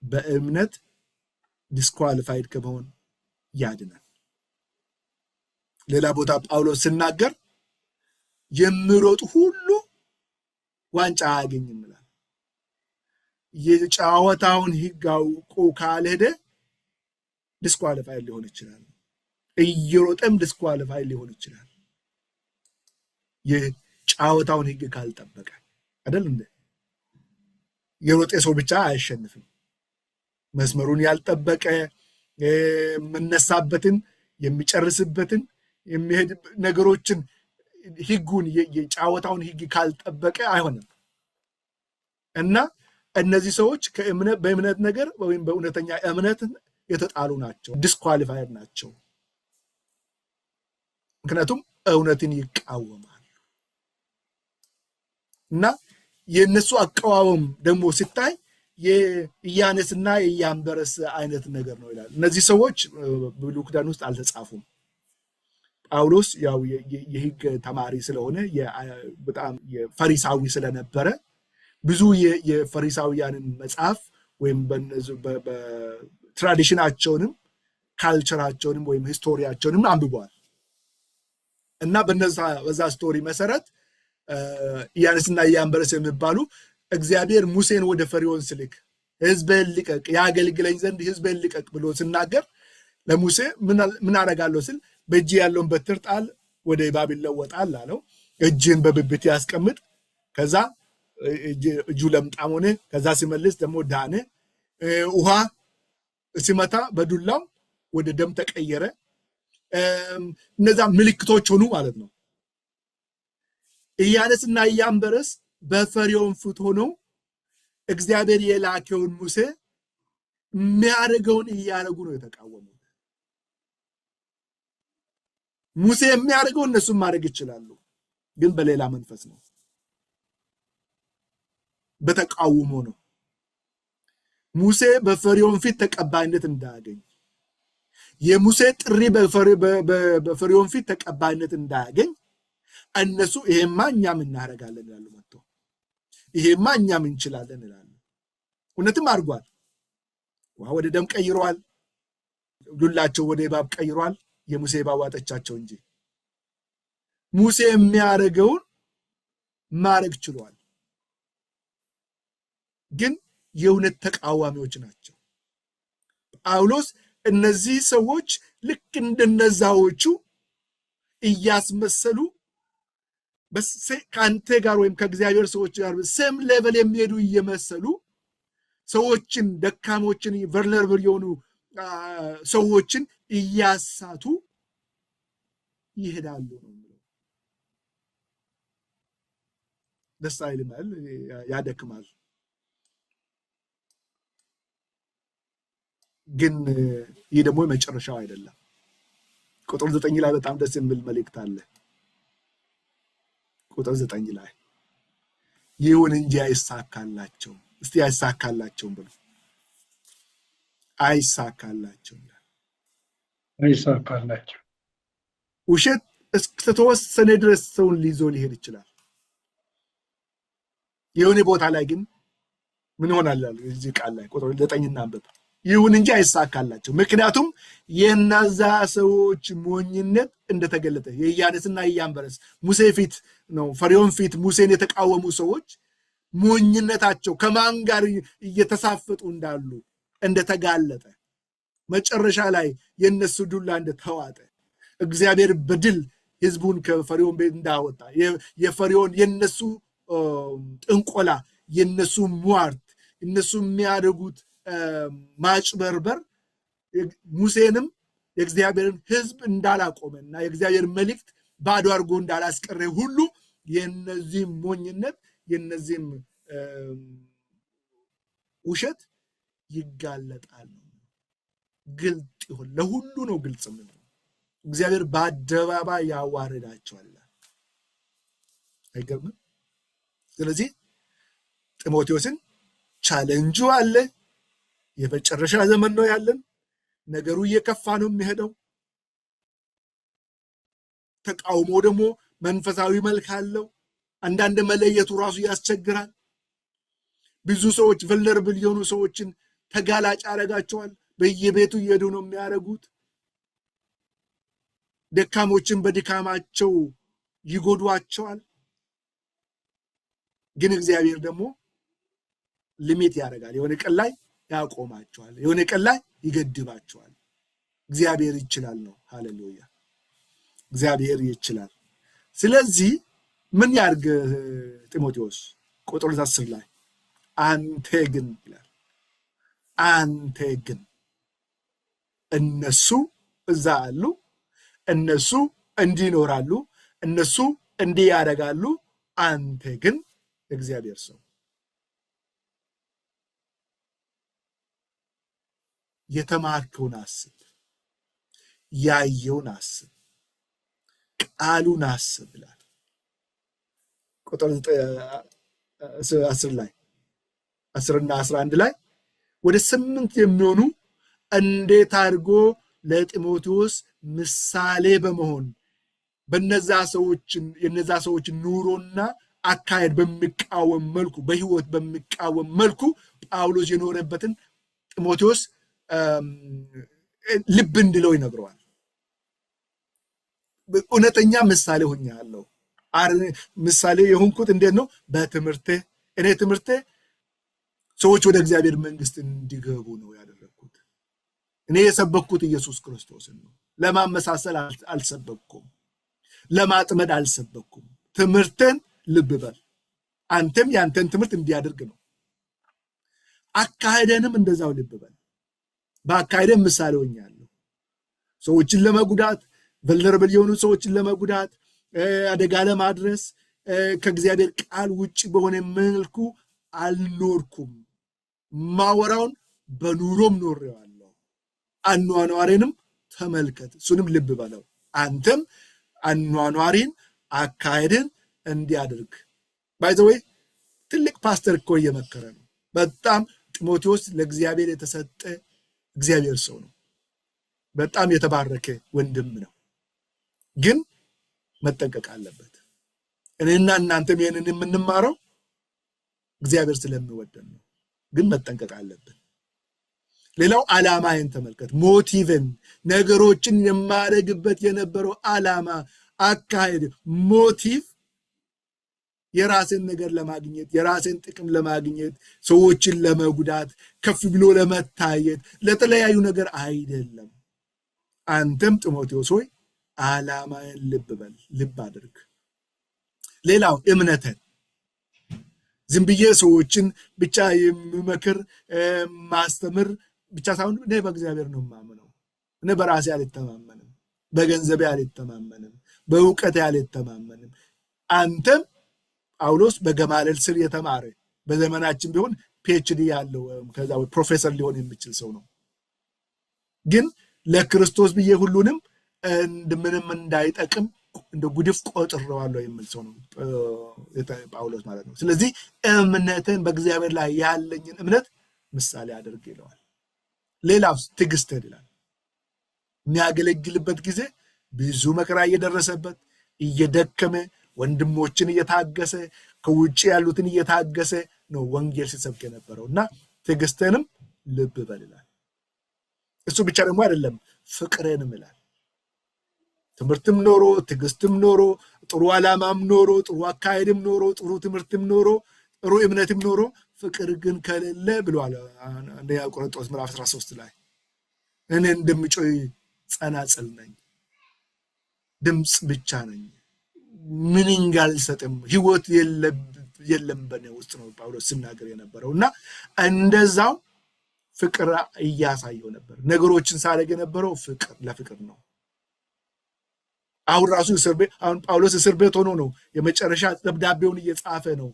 በእምነት ዲስኳሊፋይድ ከመሆን ያድናል። ሌላ ቦታ ጳውሎስ ሲናገር የሚሮጡ ሁሉ ዋንጫ አያገኝም ይላል። የጨዋታውን ሕግ አውቆ ካልሄደ ዲስኳሊፋይድ ሊሆን ይችላል። እየሮጠም ዲስኳሊፋይድ ሊሆን ይችላል። የጨዋታውን ሕግ ካልጠበቀ አይደል እንዴ? የሮጠ ሰው ብቻ አያሸንፍም። መስመሩን ያልጠበቀ የምነሳበትን የሚጨርስበትን የሚሄድ ነገሮችን ሕጉን የጨዋታውን ሕግ ካልጠበቀ አይሆንም። እና እነዚህ ሰዎች በእምነት ነገር ወይም በእውነተኛ እምነት የተጣሉ ናቸው፣ ዲስኳሊፋይድ ናቸው። ምክንያቱም እውነትን ይቃወማሉ። እና የእነሱ አቃዋወም ደግሞ ሲታይ የኢያኔስና የኢያንበረስ አይነት ነገር ነው ይላል። እነዚህ ሰዎች በብሉይ ኪዳን ውስጥ አልተጻፉም። ጳውሎስ ያው የሕግ ተማሪ ስለሆነ በጣም የፈሪሳዊ ስለነበረ ብዙ የፈሪሳውያንን መጽሐፍ ወይም በትራዲሽናቸውንም ካልቸራቸውንም ወይም ሂስቶሪያቸውንም አንብበዋል። እና በዛ ስቶሪ መሰረት ኢያኔስና ኢያንበረስ የሚባሉ እግዚአብሔር ሙሴን ወደ ፈርዖን ሲልክ ሕዝብህን ልቀቅ፣ ያገልግለኝ ዘንድ ሕዝብህን ልቀቅ ብሎ ሲናገር ለሙሴ ምን አደርጋለሁ ሲል በእጅ ያለውን በትር ጣል፣ ወደ እባብ ይለወጣል አለው። እጅህን በብብት ያስቀምጥ፣ ከዛ እጁ ለምጣም ሆነ። ከዛ ሲመልስ ደግሞ ዳነ። ውሃ ሲመታ በዱላው ወደ ደም ተቀየረ። እነዛ ምልክቶች ሆኑ ማለት ነው። ኢያኔስና ኢያንበረስ በፈርዖን ፊት ሆነው እግዚአብሔር የላከውን ሙሴ የሚያደርገውን እያደረጉ ነው የተቃወሙት። ሙሴ የሚያደርገው እነሱም ማድረግ ይችላሉ፣ ግን በሌላ መንፈስ ነው፣ በተቃውሞ ነው። ሙሴ በፈርዖን ፊት ተቀባይነት እንዳያገኝ፣ የሙሴ ጥሪ በፈርዖን ፊት ተቀባይነት እንዳያገኝ እነሱ ይሄማ እኛም እናደርጋለን ይላሉ። መጥቶ ይሄማ እኛም እንችላለን ይላሉ። እውነትም አድርጓል። ውሃ ወደ ደም ቀይሯል። ዱላቸው ወደ እባብ ቀይሯል። የሙሴ እባብ ዋጠቻቸው እንጂ ሙሴ የሚያደርገውን ማድረግ ችሏል። ግን የእውነት ተቃዋሚዎች ናቸው። ጳውሎስ እነዚህ ሰዎች ልክ እንደነዛዎቹ እያስመሰሉ ከአንተ ጋር ወይም ከእግዚአብሔር ሰዎች ጋር ሴም ሌቨል የሚሄዱ እየመሰሉ ሰዎችን፣ ደካሞችን፣ ቨልነራብል የሆኑ ሰዎችን እያሳቱ ይሄዳሉ ነው። ደስ አይልም፣ ያደክማል። ግን ይህ ደግሞ የመጨረሻው አይደለም። ቁጥር 9 ላይ በጣም ደስ የሚል መልእክት አለ። ቁጥር 9 ላይ ይሁን እንጂ አይሳካላቸውም። እስቲ አይሳካላቸውም ብሎ አይሳካላቸውም። አይሳካላቸው። ውሸት እስከተወሰነ ድረስ ሰውን ሊይዞ ሊሄድ ይችላል። የሆነ ቦታ ላይ ግን ምን ይሆናል? እዚህ ቃል ላይ ቁጥር 9 አንብብ። ይሁን እንጂ አይሳካላቸው፣ ምክንያቱም የእነዛ ሰዎች ሞኝነት እንደተገለጠ የኢያኔስና የኢያንበረስ ሙሴ ፊት ነው ፈርዖን ፊት ሙሴን የተቃወሙ ሰዎች ሞኝነታቸው ከማን ጋር እየተሳፈጡ እንዳሉ እንደተጋለጠ መጨረሻ ላይ የነሱ ዱላ እንደተዋጠ እግዚአብሔር በድል ህዝቡን ከፈርዖን ቤት እንዳወጣ የፈርዖን የነሱ ጥንቆላ የነሱ ሟርት እነሱ የሚያደርጉት ማጭበርበር ሙሴንም የእግዚአብሔርን ህዝብ እንዳላቆመና የእግዚአብሔር መልእክት ባዶ አድርጎ እንዳላስቀረ ሁሉ የነዚህም ሞኝነት የነዚህም ውሸት ይጋለጣል። ግልጥ ይሆን ለሁሉ ነው። ግልጽ ምን እግዚአብሔር በአደባባይ ያዋርዳቸዋል። አይገርምም? ስለዚህ ጢሞቴዎስን ቻሌንጁ አለ። የመጨረሻ ዘመን ነው ያለን። ነገሩ እየከፋ ነው የሚሄደው። ተቃውሞ ደግሞ መንፈሳዊ መልክ አለው። አንዳንድ መለየቱ ራሱ ያስቸግራል። ብዙ ሰዎች ቨልነራብል የሆኑ ሰዎችን ተጋላጭ ያደርጋቸዋል። በየቤቱ እየሄዱ ነው የሚያደርጉት። ደካሞችን በድካማቸው ይጎዷቸዋል። ግን እግዚአብሔር ደግሞ ሊሚት ያደርጋል። የሆነ ቀን ላይ ያቆማቸዋል፣ የሆነ ቀን ላይ ይገድባቸዋል። እግዚአብሔር ይችላል ነው። ሃሌሉያ! እግዚአብሔር ይችላል። ስለዚህ ምን ያርግ ጢሞቴዎስ? ቁጥር 10 ላይ አንተ ግን ይላል፣ አንተ ግን እነሱ እዛ አሉ፣ እነሱ እንዲህ ይኖራሉ፣ እነሱ እንዲህ ያደርጋሉ። አንተ ግን እግዚአብሔር ሰው የተማርከውን አስብ፣ ያየውን አስብ፣ ቃሉን አስብ ይላል። ቁጥር 10 ላይ 10 እና 11 ላይ ወደ 8 የሚሆኑ እንዴት አድርጎ ለጢሞቴዎስ ምሳሌ በመሆን የነዛ ሰዎች ኑሮና አካሄድ በሚቃወም መልኩ በህይወት በሚቃወም መልኩ ጳውሎስ የኖረበትን ጢሞቴዎስ ልብ እንድለው ይነግረዋል። እውነተኛ ምሳሌ ሆኛለሁ። ምሳሌ የሆንኩት እንዴት ነው? በትምህርቴ። እኔ ትምህርቴ ሰዎች ወደ እግዚአብሔር መንግስት እንዲገቡ ነው ያደረግኩት። እኔ የሰበኩት ኢየሱስ ክርስቶስን ነው። ለማመሳሰል አልሰበኩም፣ ለማጥመድ አልሰበኩም። ትምህርቴን ልብ በል። አንተም ያንተን ትምህርት እንዲያደርግ ነው። አካሄደንም እንደዛው ልብ በል። በአካሄደን ምሳሌ ሆኛለሁ። ሰዎችን ለመጉዳት ቨልነራብል የሆኑ ሰዎችን ለመጉዳት አደጋ ለማድረስ ከእግዚአብሔር ቃል ውጭ በሆነ መልኩ አልኖርኩም። ማወራውን በኑሮም ኖሬዋለሁ። አኗኗሬንም ተመልከት፣ እሱንም ልብ በለው። አንተም አኗኗሬን አካሄድን እንዲያደርግ ባይዘወይ ትልቅ ፓስተር እኮ እየመከረ ነው። በጣም ጢሞቴዎስ ለእግዚአብሔር የተሰጠ እግዚአብሔር ሰው ነው። በጣም የተባረከ ወንድም ነው። ግን መጠንቀቅ አለበት። እኔና እናንተም ይህንን የምንማረው እግዚአብሔር ስለሚወደን ነው። ግን መጠንቀቅ አለብን። ሌላው ዓላማዬን ተመልከት። ሞቲቭን፣ ነገሮችን የማደርግበት የነበረው ዓላማ፣ አካሄድ፣ ሞቲቭ የራስን ነገር ለማግኘት፣ የራስን ጥቅም ለማግኘት፣ ሰዎችን ለመጉዳት፣ ከፍ ብሎ ለመታየት፣ ለተለያዩ ነገር አይደለም። አንተም ጢሞቴዎስ ሆይ ዓላማን ልብ በል፣ ልብ አድርግ። ሌላው እምነትን፣ ዝም ብዬ ሰዎችን ብቻ የምመክር ማስተምር ብቻ ሳይሆን እኔ በእግዚአብሔር ነው የማምነው። እኔ በራሴ አልተማመንም፣ በገንዘቤ አልተማመንም፣ በእውቀቴ አልተማመንም። አንተም ጳውሎስ በገማልያል ስር የተማረ በዘመናችን ቢሆን ፒኤችዲ ያለው ከዛ ፕሮፌሰር ሊሆን የሚችል ሰው ነው። ግን ለክርስቶስ ብዬ ሁሉንም ምንም እንዳይጠቅም እንደ ጉድፍ ቆጥሬዋለሁ የሚል ሰው ነው ጳውሎስ ማለት ነው። ስለዚህ እምነትን በእግዚአብሔር ላይ ያለኝን እምነት ምሳሌ አድርግ ይለዋል። ሌላው ትዕግስትን ይላል። የሚያገለግልበት ጊዜ ብዙ መከራ እየደረሰበት እየደከመ ወንድሞችን እየታገሰ ከውጭ ያሉትን እየታገሰ ነው ወንጌል ሲሰብክ የነበረው እና ትዕግስትንም ልብ በል ይላል። እሱ ብቻ ደግሞ አይደለም ፍቅርንም ይላል። ትምህርትም ኖሮ ትዕግስትም ኖሮ ጥሩ ዓላማም ኖሮ ጥሩ አካሄድም ኖሮ ጥሩ ትምህርትም ኖሮ ጥሩ እምነትም ኖሮ ፍቅር ግን ከሌለ ብሏል አንደኛ ቆሮንቶስ ምዕራፍ 13 ላይ እኔ እንደምጮህ ጸናጽል ነኝ፣ ድምፅ ብቻ ነኝ፣ ምንኛ አልሰጥም፣ ህይወት የለም በእኔ ውስጥ ነው ጳውሎስ ሲናገር የነበረው እና እንደዛው ፍቅር እያሳየው ነበር። ነገሮችን ሳደርግ የነበረው ፍቅር ለፍቅር ነው። አሁን ራሱ እስር ቤት አሁን ጳውሎስ እስር ቤት ሆኖ ነው የመጨረሻ ደብዳቤውን እየጻፈ ነው።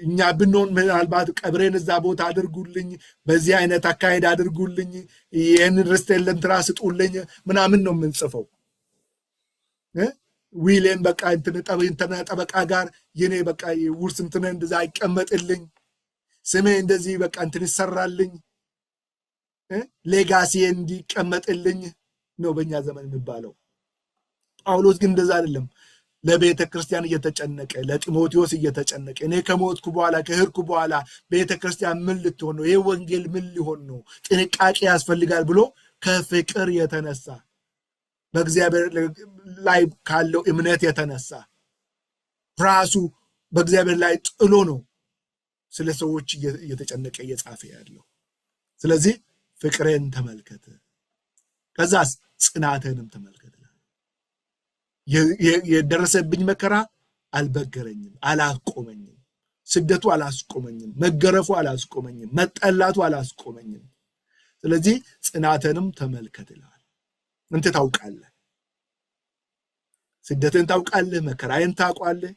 እኛ ብንሆን ምናልባት ቀብሬን እዛ ቦታ አድርጉልኝ፣ በዚህ አይነት አካሄድ አድርጉልኝ፣ ይህንን ርስቴን ለእንትና ስጡልኝ ምናምን ነው የምንጽፈው። ዊሌን በቃ እንትን ጠበቃ ጋር የኔ በቃ ውርስ እንትን እንደዛ አይቀመጥልኝ፣ ስሜ እንደዚህ በቃ እንትን ይሰራልኝ፣ ሌጋሲ እንዲቀመጥልኝ ነው በእኛ ዘመን የሚባለው። ጳውሎስ ግን እንደዛ አይደለም። ለቤተ ክርስቲያን እየተጨነቀ ለጢሞቴዎስ እየተጨነቀ እኔ ከሞትኩ በኋላ ከሄድኩ በኋላ ቤተ ክርስቲያን ምን ልትሆን ነው? ይህ ወንጌል ምን ሊሆን ነው? ጥንቃቄ ያስፈልጋል ብሎ ከፍቅር የተነሳ በእግዚአብሔር ላይ ካለው እምነት የተነሳ ራሱ በእግዚአብሔር ላይ ጥሎ ነው ስለ ሰዎች እየተጨነቀ እየጻፈ ያለው። ስለዚህ ፍቅሬን ተመልከት፣ ከዛስ ጽናትንም ተመልከት። የደረሰብኝ መከራ አልበገረኝም፣ አላስቆመኝም። ስደቱ አላስቆመኝም፣ መገረፉ አላስቆመኝም፣ መጠላቱ አላስቆመኝም። ስለዚህ ጽናትንም ተመልከት ይላል። እንት ታውቃለህ፣ ስደትን ታውቃለህ፣ መከራዬን ታውቃለህ።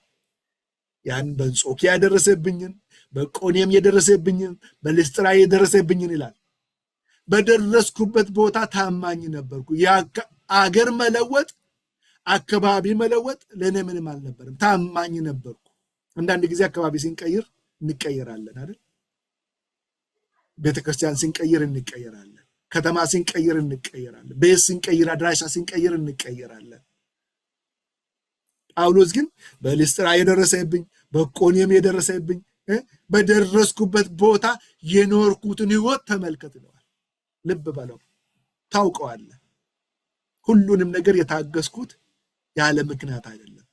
ያን በአንጾኪያ የደረሰብኝን በኢቆንዮን የደረሰብኝን በልስጥራ የደረሰብኝን ይላል። በደረስኩበት ቦታ ታማኝ ነበርኩ። አገር መለወጥ አካባቢ መለወጥ ለእኔ ምንም አልነበርም፣ ታማኝ ነበርኩ። አንዳንድ ጊዜ አካባቢ ሲንቀይር እንቀየራለን አይደል? ቤተክርስቲያን ሲንቀይር እንቀየራለን፣ ከተማ ሲንቀይር እንቀየራለን፣ ቤት ሲንቀይር፣ አድራሻ ሲንቀይር እንቀየራለን። ጳውሎስ ግን በልስጥራ የደረሰብኝ በኢቆንዮን የደረሰብኝ በደረስኩበት ቦታ የኖርኩትን ህይወት ተመልከት ይለዋል። ልብ በለው፣ ታውቀዋለህ። ሁሉንም ነገር የታገስኩት ያለ ምክንያት አይደለም።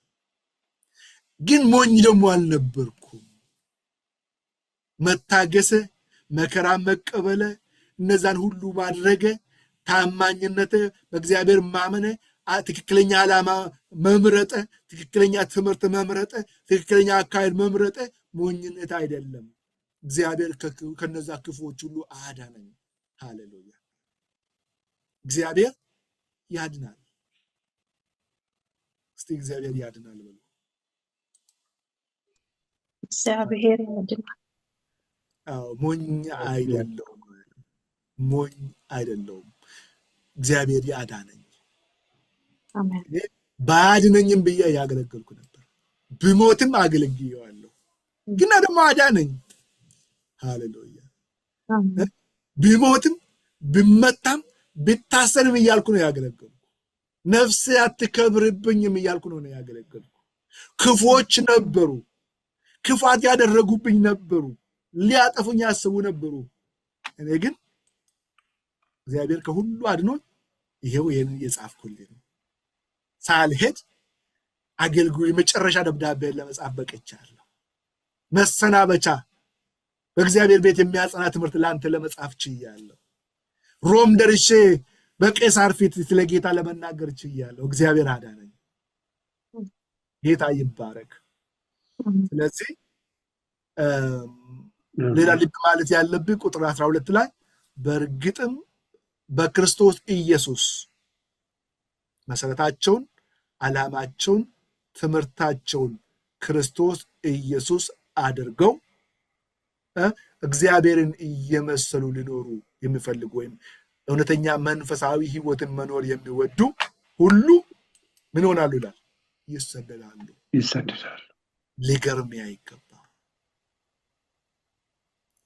ግን ሞኝ ደግሞ አልነበርኩም። መታገሰ፣ መከራ መቀበለ፣ እነዛን ሁሉ ማድረገ፣ ታማኝነት፣ በእግዚአብሔር ማመነ፣ ትክክለኛ ዓላማ መምረጠ፣ ትክክለኛ ትምህርት መምረጠ፣ ትክክለኛ አካሄድ መምረጠ ሞኝነት አይደለም። እግዚአብሔር ከነዛ ክፉዎች ሁሉ አዳነኝ። ሃሌሉያ! እግዚአብሔር ያድናል። እስቲ እግዚአብሔር ያድናል በሉ። እግዚአብሔር ያድናል። ሞኝ አይደለሁም፣ ሞኝ አይደለሁም። እግዚአብሔር ያዳነኝ። አሜን። ባያድነኝም ብዬ ያገለገልኩ ነበር፣ ብሞትም አገልግዬዋለሁ፣ ግን ደግሞ አዳነኝ። ሃሌሉያ! ብሞትም ብመታም ብታሰርም እያልኩ ነው ያገለገልኩ። ነፍሴ አትከብርብኝም እያልኩ ነው ያገለገልኩ። ክፎች ነበሩ፣ ክፋት ያደረጉብኝ ነበሩ፣ ሊያጠፉኝ ያስቡ ነበሩ። እኔ ግን እግዚአብሔር ከሁሉ አድኖኝ ይሄው ይሄን የጻፍኩልኝ ነው። ሳልሄድ አገልግሎት የመጨረሻ ደብዳቤ ለመጻፍ በቅቻለሁ። መሰናበቻ በእግዚአብሔር ቤት የሚያጸና ትምህርት ለአንተ ለመጻፍ ችያለሁ። ሮም ደርሼ በቄሳር ፊት ስለ ጌታ ለመናገር ችያለሁ። እግዚአብሔር አዳነኝ። ጌታ ይባረክ። ስለዚህ ሌላ ልብ ማለት ያለብህ ቁጥር 12 ላይ በእርግጥም በክርስቶስ ኢየሱስ መሰረታቸውን፣ ዓላማቸውን፣ ትምህርታቸውን ክርስቶስ ኢየሱስ አድርገው እግዚአብሔርን እየመሰሉ ሊኖሩ የሚፈልጉ ወይም እውነተኛ መንፈሳዊ ህይወትን መኖር የሚወዱ ሁሉ ምን ሆናሉ ይላል? ይሰደዳሉ። ሊገርም አይገባ።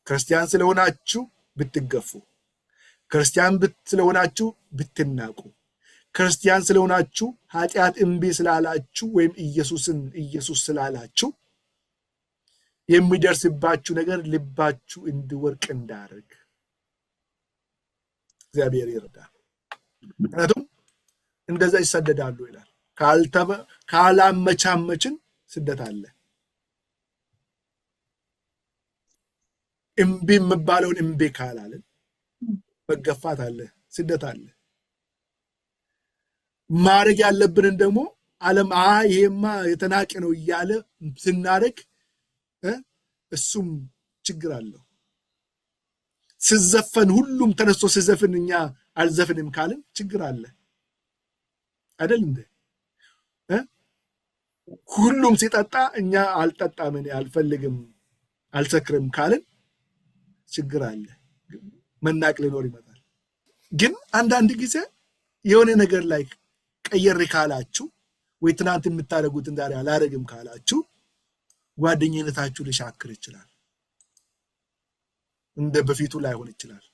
ክርስቲያን ስለሆናችሁ ብትገፉ፣ ክርስቲያን ስለሆናችሁ ብትናቁ፣ ክርስቲያን ስለሆናችሁ ኃጢአት እምቢ ስላላችሁ ወይም ኢየሱስ ስላላችሁ የሚደርስባችሁ ነገር ልባችሁ እንዲወርቅ እንዳያደርግ እግዚአብሔር ይርዳል። ምክንያቱም እንደዛ ይሰደዳሉ ይላል። ካላመቻመችን ስደት አለ። እምቢ የሚባለውን እምቢ ካላለን መገፋት አለ፣ ስደት አለ። ማድረግ ያለብንን ደግሞ ዓለም ይሄማ የተናቀ ነው እያለ ስናደርግ እሱም ችግር አለው። ስዘፈን ሁሉም ተነስቶ ስዘፍን እኛ አልዘፍንም ካልን ችግር አለ አይደል እንዴ? ሁሉም ሲጠጣ እኛ አልጠጣም፣ እኔ አልፈልግም፣ አልሰክርም ካልን ችግር አለ። መናቅ ሊኖር ይመጣል። ግን አንዳንድ ጊዜ የሆነ ነገር ላይ ቀየር ካላችሁ ወይ ትናንት የምታደርጉትን ዛሬ አላደርግም ካላችሁ ጓደኝነታችሁ ሊሻክር ይችላል። እንደ በፊቱ ላይሆን ይችላል።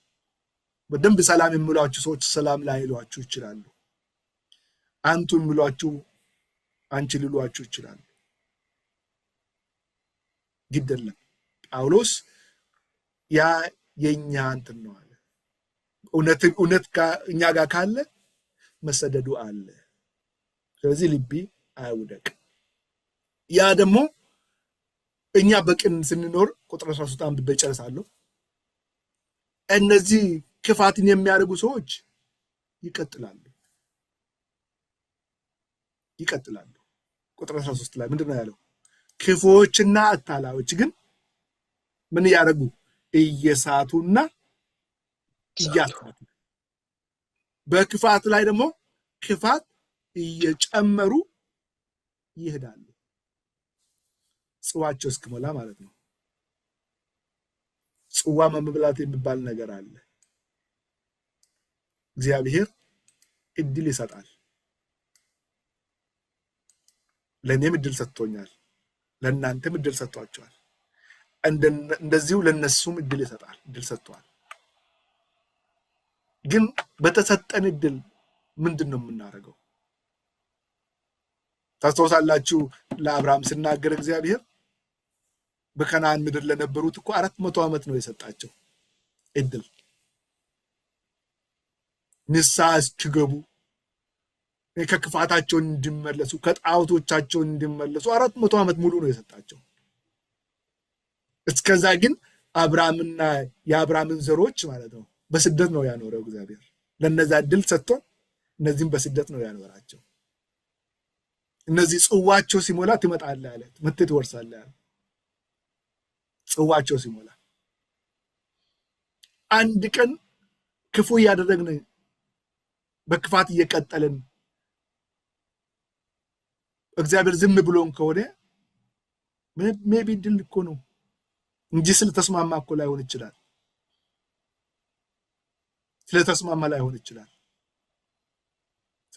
በደንብ ሰላም የሚሏችሁ ሰዎች ሰላም ላይሏችሁ ይችላሉ። አንቱ የሚሏችሁ አንቺ ሊሏችሁ ይችላሉ። ግድ የለም ጳውሎስ ያ የኛ እንትን ነው አለ። እውነት እኛ ጋር ካለ መሰደዱ አለ። ስለዚህ ልቢ አይውደቅ። ያ ደግሞ እኛ በቅን ስንኖር ቁጥር 13 አንብቤ እጨርሳለሁ። እነዚህ ክፋትን የሚያደርጉ ሰዎች ይቀጥላሉ። ቁጥር 13 ላይ ምንድን ነው ያለው? ክፉዎችና አታላዮች ግን ምን እያደረጉ እየሳቱና እያሳቱ፣ በክፋት ላይ ደግሞ ክፋት እየጨመሩ ይሄዳሉ። ጽዋቸው እስኪሞላ ማለት ነው። ጽዋ መብላት የሚባል ነገር አለ። እግዚአብሔር እድል ይሰጣል። ለእኔም እድል ሰጥቶኛል፣ ለእናንተም እድል ሰጥቷቸዋል። እንደዚሁ ለነሱም እድል ይሰጣል፣ እድል ሰጥቷል። ግን በተሰጠን እድል ምንድን ነው የምናደርገው? ታስታውሳላችሁ ለአብርሃም ሲናገር እግዚአብሔር በከነዓን ምድር ለነበሩት እኮ 400 ዓመት ነው የሰጣቸው እድል ንስሐ እስኪገቡ ከክፋታቸው እንዲመለሱ ከጣዖቶቻቸው እንዲመለሱ 400 ዓመት ሙሉ ነው የሰጣቸው። እስከዛ ግን አብርሃምና የአብርሃምን ዘሮች ማለት ነው በስደት ነው ያኖረው እግዚአብሔር። ለነዛ እድል ሰጥቶ እነዚህም በስደት ነው ያኖራቸው። እነዚህ ጽዋቸው ሲሞላ ትመጣለህ አለ፣ መጥተህ ትወርሳለህ አለ። ጽዋቸው ሲሞላ አንድ ቀን ክፉ እያደረግን በክፋት እየቀጠልን እግዚአብሔር ዝም ብሎን ከሆነ ሜቢ ድል እኮ ነው እንጂ ስለተስማማ እኮ ላይሆን ይችላል። ስለተስማማ ላይሆን ይችላል።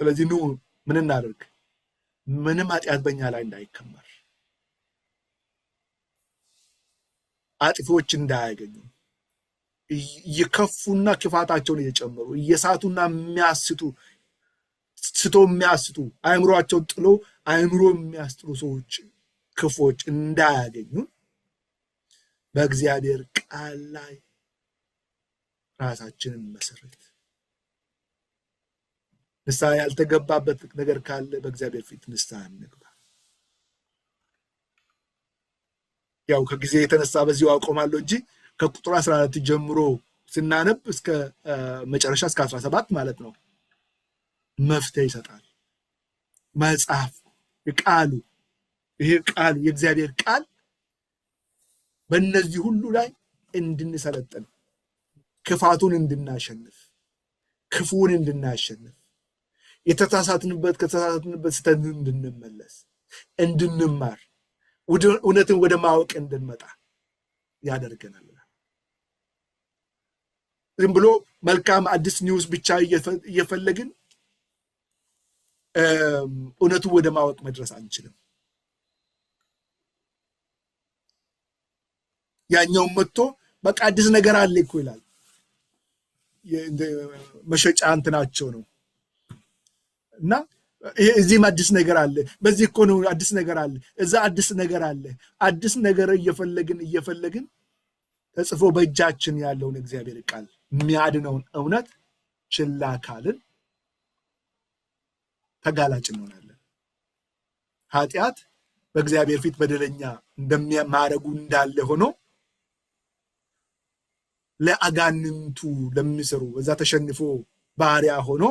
ስለዚህ ኑ ምን እናደርግ? ምንም ኃጢአት በእኛ ላይ እንዳይከመር፣ አጥፊዎች እንዳያገኙ እየከፉና ክፋታቸውን እየጨመሩ እየሳቱና ስቶ የሚያስቱ አእምሯቸውን ጥሎ አእምሮ የሚያስጥሉ ሰዎች ክፎች እንዳያገኙ በእግዚአብሔር ቃል ላይ ራሳችንን መሰረት። ንስሐ ያልተገባበት ነገር ካለ በእግዚአብሔር ፊት ንስሐ እንግባ። ያው ከጊዜ የተነሳ በዚሁ አቆማለሁ እንጂ ከቁጥር 14 ጀምሮ ስናነብ እስከ መጨረሻ እስከ 17 ማለት ነው መፍትሄ ይሰጣል መጽሐፍ። ይሄ ቃሉ የእግዚአብሔር ቃል በእነዚህ ሁሉ ላይ እንድንሰለጥን፣ ክፋቱን እንድናሸንፍ፣ ክፉን እንድናሸንፍ፣ ከተሳሳትንበት ስህተት እንድንመለስ፣ እንድንማር፣ እውነትን ወደ ማወቅ እንድንመጣ ያደርገናል። ዝም ብሎ መልካም አዲስ ኒውስ ብቻ እየፈለግን እውነቱ ወደ ማወቅ መድረስ አንችልም። ያኛው መጥቶ በቃ አዲስ ነገር አለ እኮ ይላል። መሸጫ እንትናቸው ነው። እና እዚህም አዲስ ነገር አለ፣ በዚህ እኮ ነው አዲስ ነገር አለ፣ እዛ አዲስ ነገር አለ። አዲስ ነገር እየፈለግን ተጽፎ በእጃችን ያለውን እግዚአብሔር ቃል የሚያድነውን እውነት ችላ ካልን ተጋላጭ እንሆናለን። ኃጢአት በእግዚአብሔር ፊት በደለኛ እንደማያረጉ እንዳለ ሆኖ ለአጋንንቱ ለሚሰሩ በዛ ተሸንፎ ባሪያ ሆኖ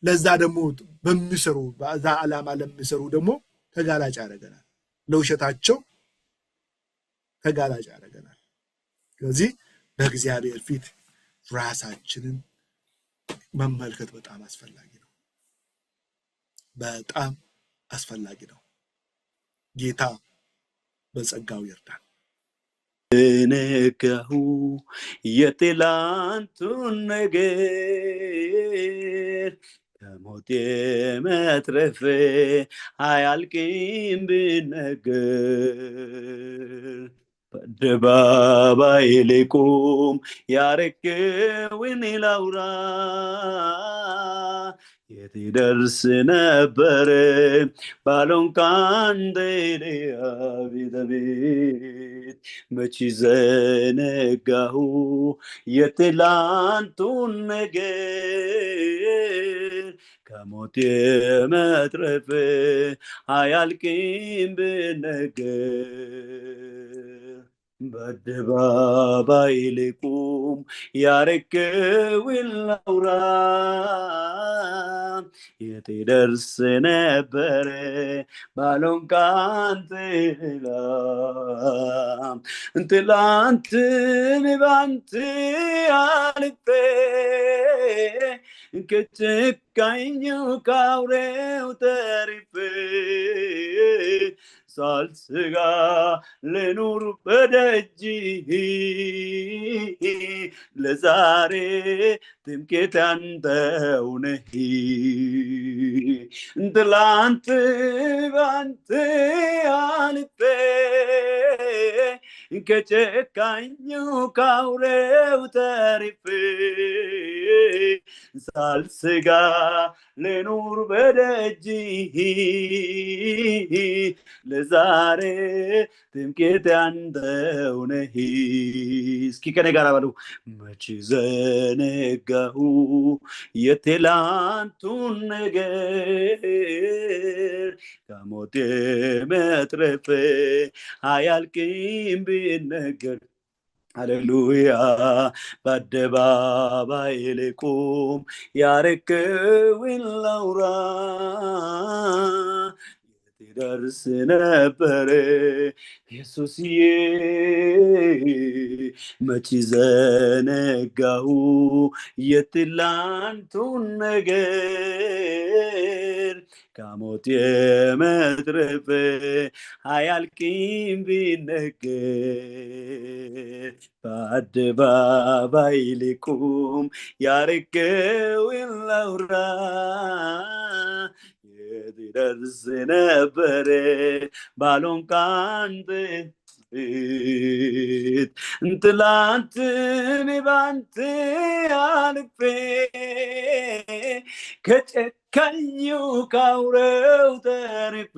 ለዛ ደግሞ በሚሰሩ በዛ ዓላማ ለሚሰሩ ደግሞ ተጋላጭ ያደርገናል። ለውሸታቸው ተጋላጭ ያደርገናል። ስለዚህ በእግዚአብሔር ፊት ራሳችንን መመልከት በጣም አስፈላጊ ነው። በጣም አስፈላጊ ነው። ጌታ በጸጋው ይርዳን። ነጋሁ የትላንቱን ነገር ከሞት መትረፍ አያልቅም ብነገር በአደባባይ ልቁም ያረከውን ላውራ የት ደርስ ነበር ባሎን ካንተ ቤት ቤት መች ዘነጋሁ የትላንቱን ነገር ከሞት መትረፍ አያልቅም ብነገር በአደባባይ ልቁም ያረከውን ላውራ የት ደርስ ነበር ባሎን ካንተ ትላንትን ባንተ አልፌ ከጨካኙ ካውሬው ተርፌ ሳልሰጋ ልኑር በደጅ ለዛሬ ትምክህቴ አንተው ነህ። ትላንት ባንተ አልፌ ከጨካኙ ካውሬው ተርፌ ሳልሰጋ ልኑር በደጅ ለዛሬ ትምክህቴ አንተው ነህ። እስኪ ከኔ ጋር በሉ። መች ዘነጋሁ የትላንቱን ነገር ከሞት መትረፍ አያልቅም ቢነገር ሃሌሉያ በአደባባይ ልቁም ያረከውን ላውራ የት ደርስ ነበር ኢየሱስዬ መች ዘነጋሁ የትላንቱን ነገር ከሞት መትረፍ አያልቅም ቢነገር በአደባባይ ልቁም ያረከውን ላውራ የት ደርስ ነበር ባሎን ካንተ ቤት ትላንትን ባንተ አልፌ ከጨካኙ ካውሬው ተርፌ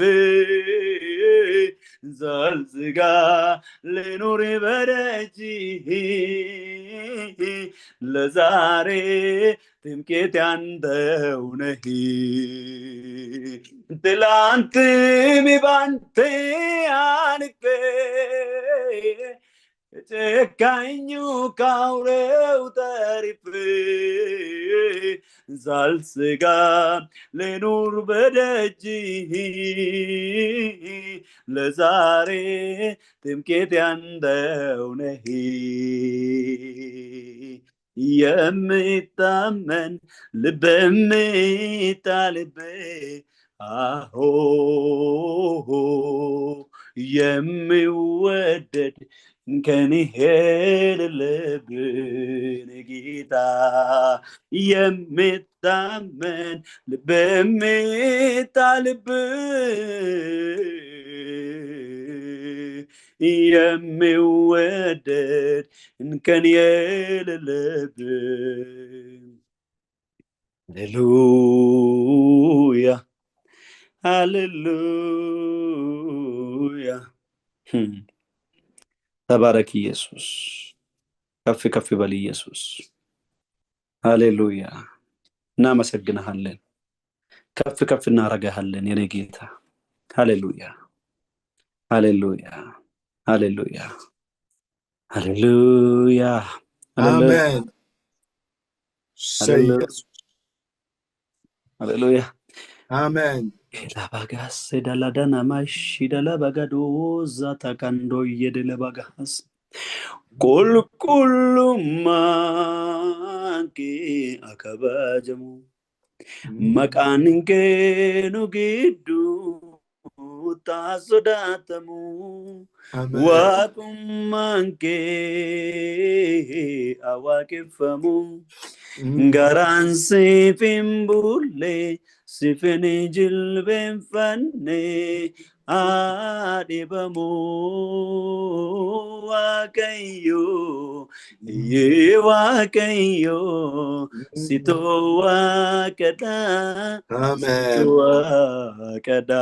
ሳልሰጋ ልኑር በደጅ ለዛሬ ትምክህቴ አንተው ነህ። ትላንትን ባንተ አልፌ ከጨካኙ ካውሬው ተርፌ ሳልሰጋ ልኑር በደጅ ለዛሬ ትምክህቴ አንተው ነህ። የሚታመን ልብ የሚጣልብህ አሆ የሚወደድ ከኔ የሌለብን ጌታ የሚታመን ልብ የሚጣልብህ የሚወደድ ከኔ የሌለብን Hallelujah. Hallelujah. ተባረክ ኢየሱስ። ከፍ ከፍ በል ኢየሱስ። ሃሌሉያ። እናመሰግንሃለን። ከፍ ከፍ እናረጋሃለን የኔ ጌታ። ሃሌሉያ ሃሌሉያ ሃሌሉያ ሃሌሉያ አሜን። ሃሌሉያ አሜን። ኤላባጋስ ዳላዳና ማሽ ዳላባጋዶ ዛታካንዶ የደለባጋስ ቁልቁሉማንኬ አከባጀሙ መቃንንኬ ኑጊዱ ታሶዳተሙ ዋቁማንኬ አዋቂፈሙ ጋራንሲ ፊምቡሌ ሲፊኒ ጅልቤንፈኔ አዲበሙ ዋቀዮ ዋቀዮ ሲቶ ዋቀዳ ሲቶ ዋቀዳ